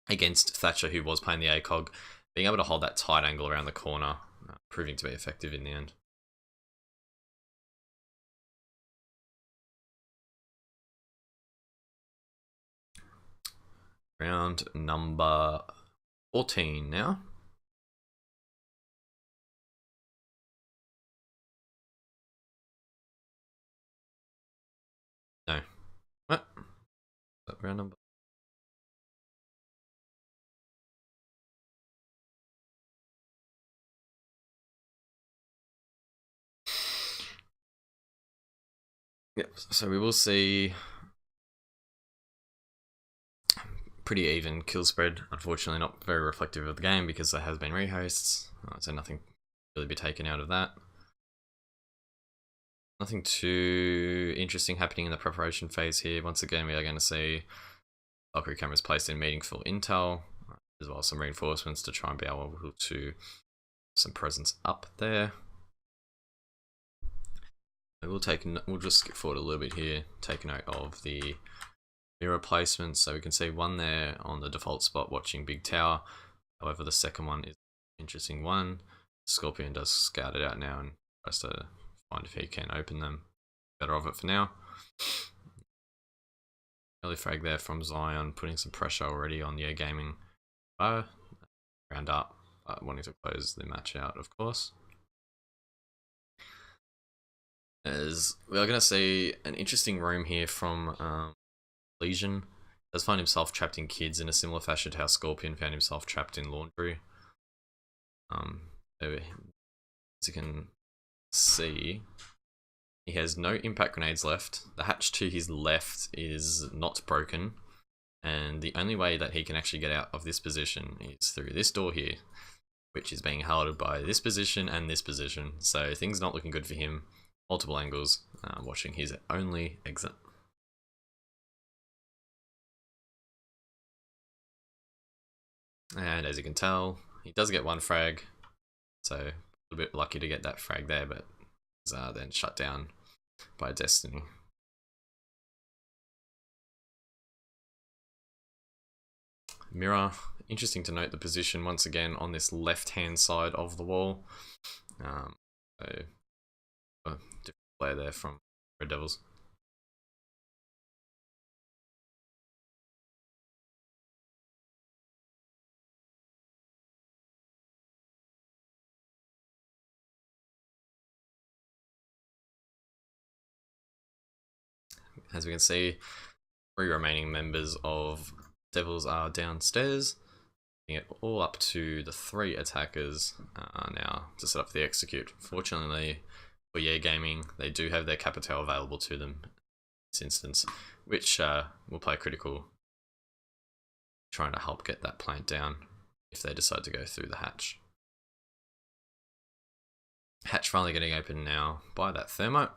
against Thatcher, who was playing the ACOG, being able to hold that tight angle around the corner, proving to be effective in the end. Round number 14 now. No. What? Round number. Yep, so we will see pretty even kill spread. Unfortunately, not very reflective of the game because there has been rehosts, so nothing really be taken out of that. Nothing too interesting happening in the preparation phase here. Once again, we are going to see Valkyrie cameras placed in meaningful intel, as well as some reinforcements to try and be able to some presence up there. We'll just skip forward a little bit here, take note of the mirror placements. So we can see one there on the default spot watching Big Tower. However, the second one is an interesting one. Scorpion does scout it out now and tries to find if he can open them. Better of it for now. Early frag there from Zion, putting some pressure already on YeaH Gaming. Round up, wanting to close the match out, of course. As we are going to see an interesting roam here from Legion. Does find himself trapped in kids in a similar fashion to how Scorpion found himself trapped in laundry. As you can see, he has no impact grenades left. The hatch to his left is not broken, and the only way that he can actually get out of this position is through this door here, which is being held by this position and this position. So things not looking good for him. Multiple angles, watching his only exit. And as you can tell, he does get one frag, so a little bit lucky to get that frag there, but is then shut down by Destiny. Mirror, interesting to note the position once again on this left-hand side of the wall. So a different player there from Red Devils. As we can see, 3 remaining members of DevilS are downstairs, bringing it all up to the 3 attackers now to set up the execute. Fortunately for YeaH Gaming, they do have their Capital available to them in this instance, which will play critical, trying to help get that plant down if they decide to go through the hatch. Hatch finally getting open now by that thermite.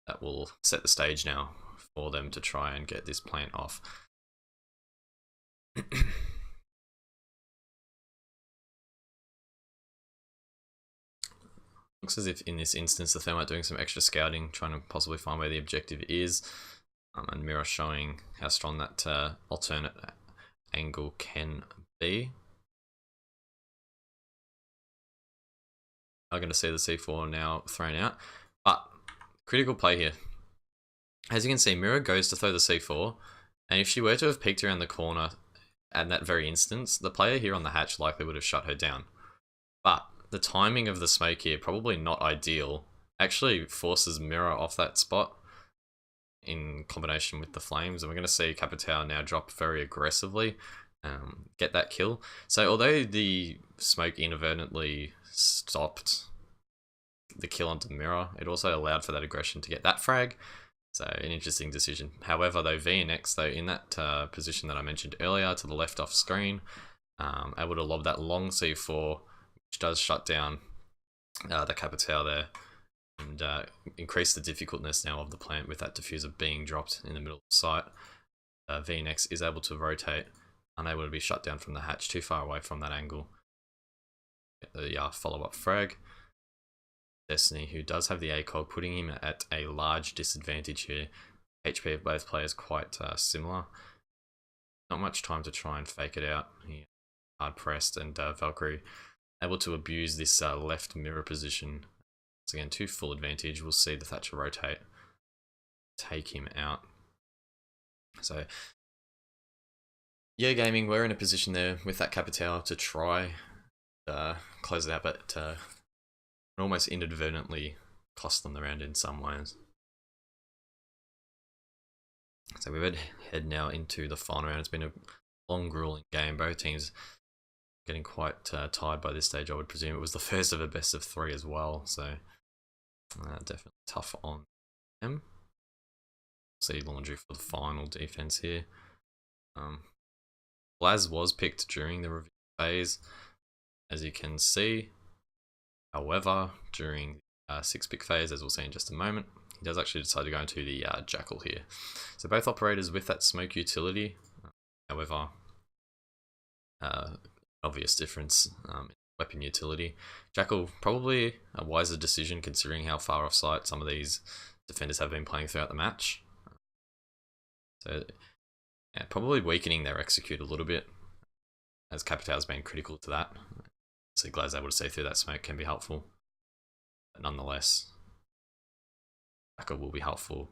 That will set the stage now for them to try and get this plant off. Looks as if in this instance the thermite doing some extra scouting, trying to possibly find where the objective is, and Mirror showing how strong that alternate angle can be. I'm going to see the C4 now thrown out, but critical play here. As you can see, Mirror goes to throw the C4, and if she were to have peeked around the corner at that very instance, the player here on the hatch likely would have shut her down. But the timing of the smoke here, probably not ideal, actually forces Mirror off that spot in combination with the flames, and we're going to see Capital now drop very aggressively, get that kill. So although the smoke inadvertently stopped the kill onto the Mirror, it also allowed for that aggression to get that frag. So an interesting decision. However, though, VNX, though, in that position that I mentioned earlier to the left off screen, able to lob that long C4, which does shut down the Capital there. and increase the difficultness now of the plant with that diffuser being dropped in the middle of the site. VNX is able to rotate, unable to be shut down from the hatch, too far away from that angle. Get the follow-up frag. Destiny, who does have the ACOG, putting him at a large disadvantage here. HP of both players quite similar. Not much time to try and fake it out. He hard pressed, and Valkyrie able to abuse this left mirror position. Once again, to full advantage. We'll see the Thatcher rotate, take him out. So YeaH Gaming, we're in a position there with that Capitao to try close it out, but almost inadvertently cost them the round in some ways. So we would head now into the final round. It's been a long, grueling game. Both teams getting quite tired by this stage, I would presume. It was the first of a best of 3 as well, so definitely tough on them. See Laundry for the final defense here. Blaz was picked during the review phase, as you can see. However, during 6-pick phase, as we'll see in just a moment, he does actually decide to go into the Jackal here. So both operators with that smoke utility. However, obvious difference in weapon utility. Jackal, probably a wiser decision considering how far off site some of these defenders have been playing throughout the match. So yeah, probably weakening their execute a little bit, as Capitao's been critical to that. So Glaz able to see through that smoke can be helpful, but nonetheless, Jackal will be helpful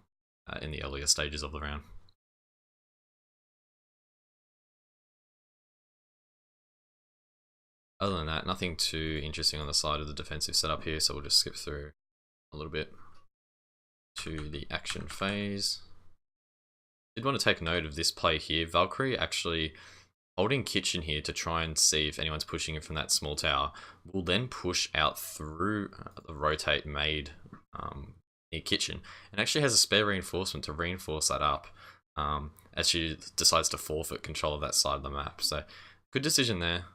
in the earlier stages of the round. Other than that, nothing too interesting on the side of the defensive setup here, so we'll just skip through a little bit to the action phase. Did want to take note of this play here. Valkyrie actually holding kitchen here to try and see if anyone's pushing it from that small tower. Will then push out through the rotate made near kitchen, and actually has a spare reinforcement to reinforce that up as she decides to forfeit control of that side of the map. So good decision there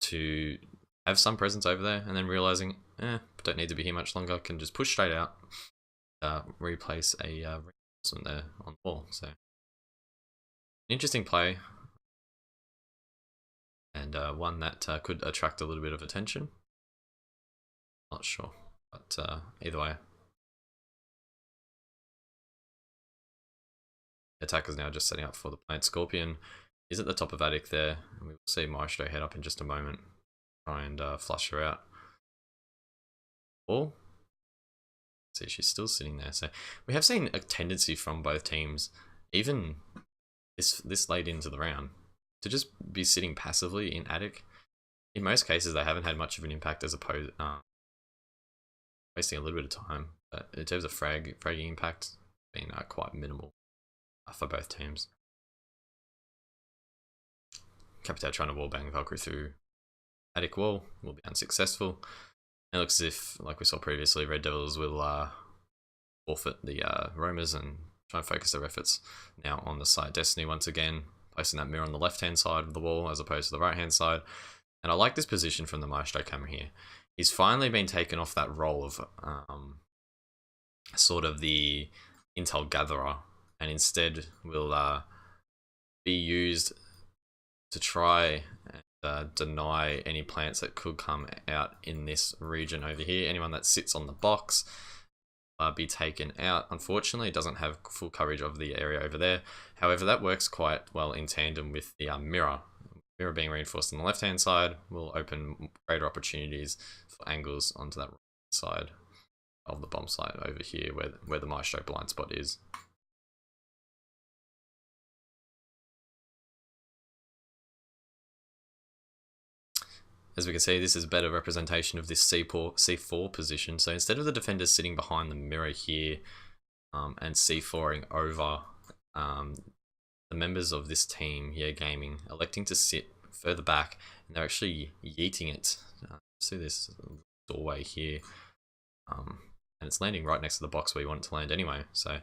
to have some presence over there, and then realizing don't need to be here much longer, can just push straight out, replace a reinforcement there on the wall. So interesting play, and one that could attract a little bit of attention. Not sure, but either way, attacker's now just setting up for the plant. Scorpion is at the top of attic there, and we will see Maestro head up in just a moment, try and flush her out. Or see, she's still sitting there. So we have seen a tendency from both teams, even this late into the round, to just be sitting passively in attic. In most cases, they haven't had much of an impact, as opposed wasting a little bit of time. But in terms of fragging impact, being quite minimal for both teams. Capitao trying to wallbang Valkyrie through attic wall will be unsuccessful. It looks as if, like we saw previously, Red Devils will forfeit the roamers and try and focus their efforts now on the site. Destiny once again placing that mirror on the left hand side of the wall as opposed to the right hand side. And I like this position from the Maestro camera here. He's finally been taken off that role of sort of the intel gatherer, and instead will be used to try and deny any plants that could come out in this region over here. Anyone that sits on the box be taken out. Unfortunately, it doesn't have full coverage of the area over there. However, that works quite well in tandem with the mirror. Mirror being reinforced on the left hand side will open greater opportunities for angles onto that right side of the bomb site over here, where the Maestro blind spot is. As we can see, this is a better representation of this C4 position. So instead of the defenders sitting behind the mirror here and C4ing over, the members of this team, YeaH Gaming, electing to sit further back, and they're actually yeeting it. See this doorway here, and it's landing right next to the box where you want it to land anyway. So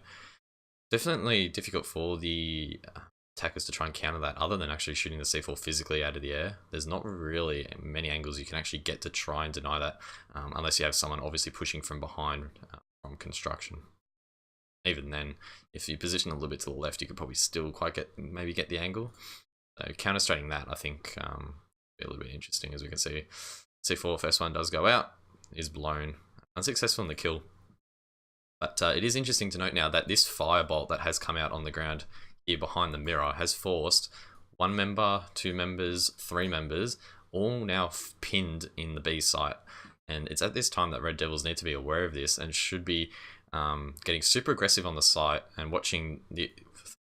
definitely difficult for the attackers to try and counter that, other than actually shooting the C4 physically out of the air. There's not really many angles you can actually get to try and deny that, unless you have someone obviously pushing from behind from construction. Even then, if you position a little bit to the left, you could probably still maybe get the angle. So counter-strating that, I think, be a little bit interesting. As we can see, C4 first one does go out, is blown, unsuccessful in the kill. But it is interesting to note now that this firebolt that has come out on the ground here behind the mirror has forced 1 member, 2 members, 3 members, all now pinned in the B site. And it's at this time that Red Devils need to be aware of this and should be getting super aggressive on the site and watching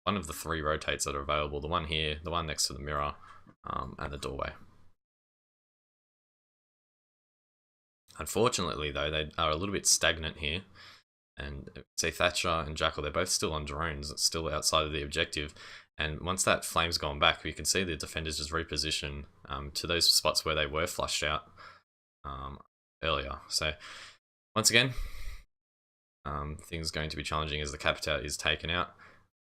one of the 3 rotates that are available. The one here, the one next to the mirror, and the doorway. Unfortunately though, they are a little bit stagnant here. And say Thatcher and Jackal, they're both still on drones, still outside of the objective. And once that flame's gone back, you can see the defenders just reposition to those spots where they were flushed out earlier. So once again, things are going to be challenging as the Capita is taken out.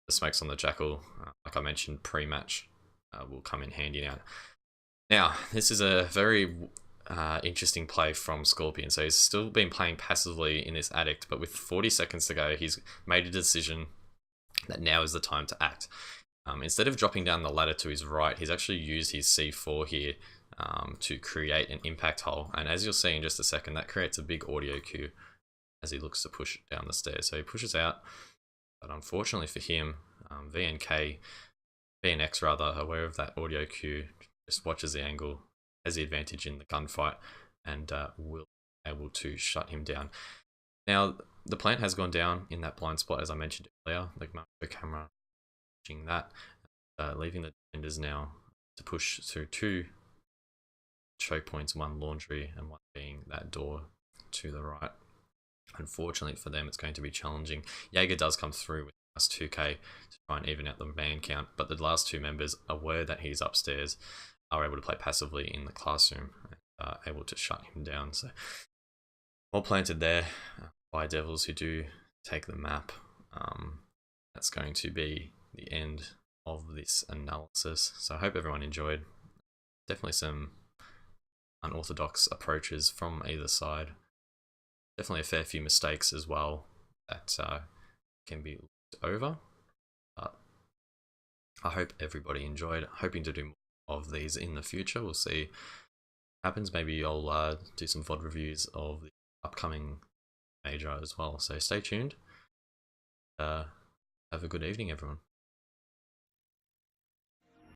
The smokes on the Jackal, like I mentioned, pre-match will come in handy now. Now, this is a very interesting play from Scorpion. So he's still been playing passively in this addict, but with 40 seconds to go, he's made a decision that now is the time to act. Instead of dropping down the ladder to his right, he's actually used his C4 here to create an impact hole. And as you'll see in just a second, that creates a big audio cue as he looks to push down the stairs. So he pushes out, but unfortunately for him, VNX rather, aware of that audio cue, just watches the angle, has the advantage in the gunfight, and will be able to shut him down. Now, the plant has gone down in that blind spot, as I mentioned earlier. The macro camera watching that, leaving the defenders now to push through 2 choke points, 1 laundry, and 1 being that door to the right. Unfortunately for them, it's going to be challenging. YeaH does come through with plus 2k to try and even out the man count, but the last 2 members, aware that he's upstairs, are able to play passively in the classroom and able to shut him down. So well planted there by DevilS, who do take the map. That's going to be the end of this analysis. So I hope everyone enjoyed. Definitely some unorthodox approaches from either side. Definitely a fair few mistakes as well that can be looked over. But I hope everybody enjoyed. Hoping to do more of these in the future. We'll see what happens. Maybe I'll do some VOD reviews of the upcoming major as well. So stay tuned. Have a good evening, everyone.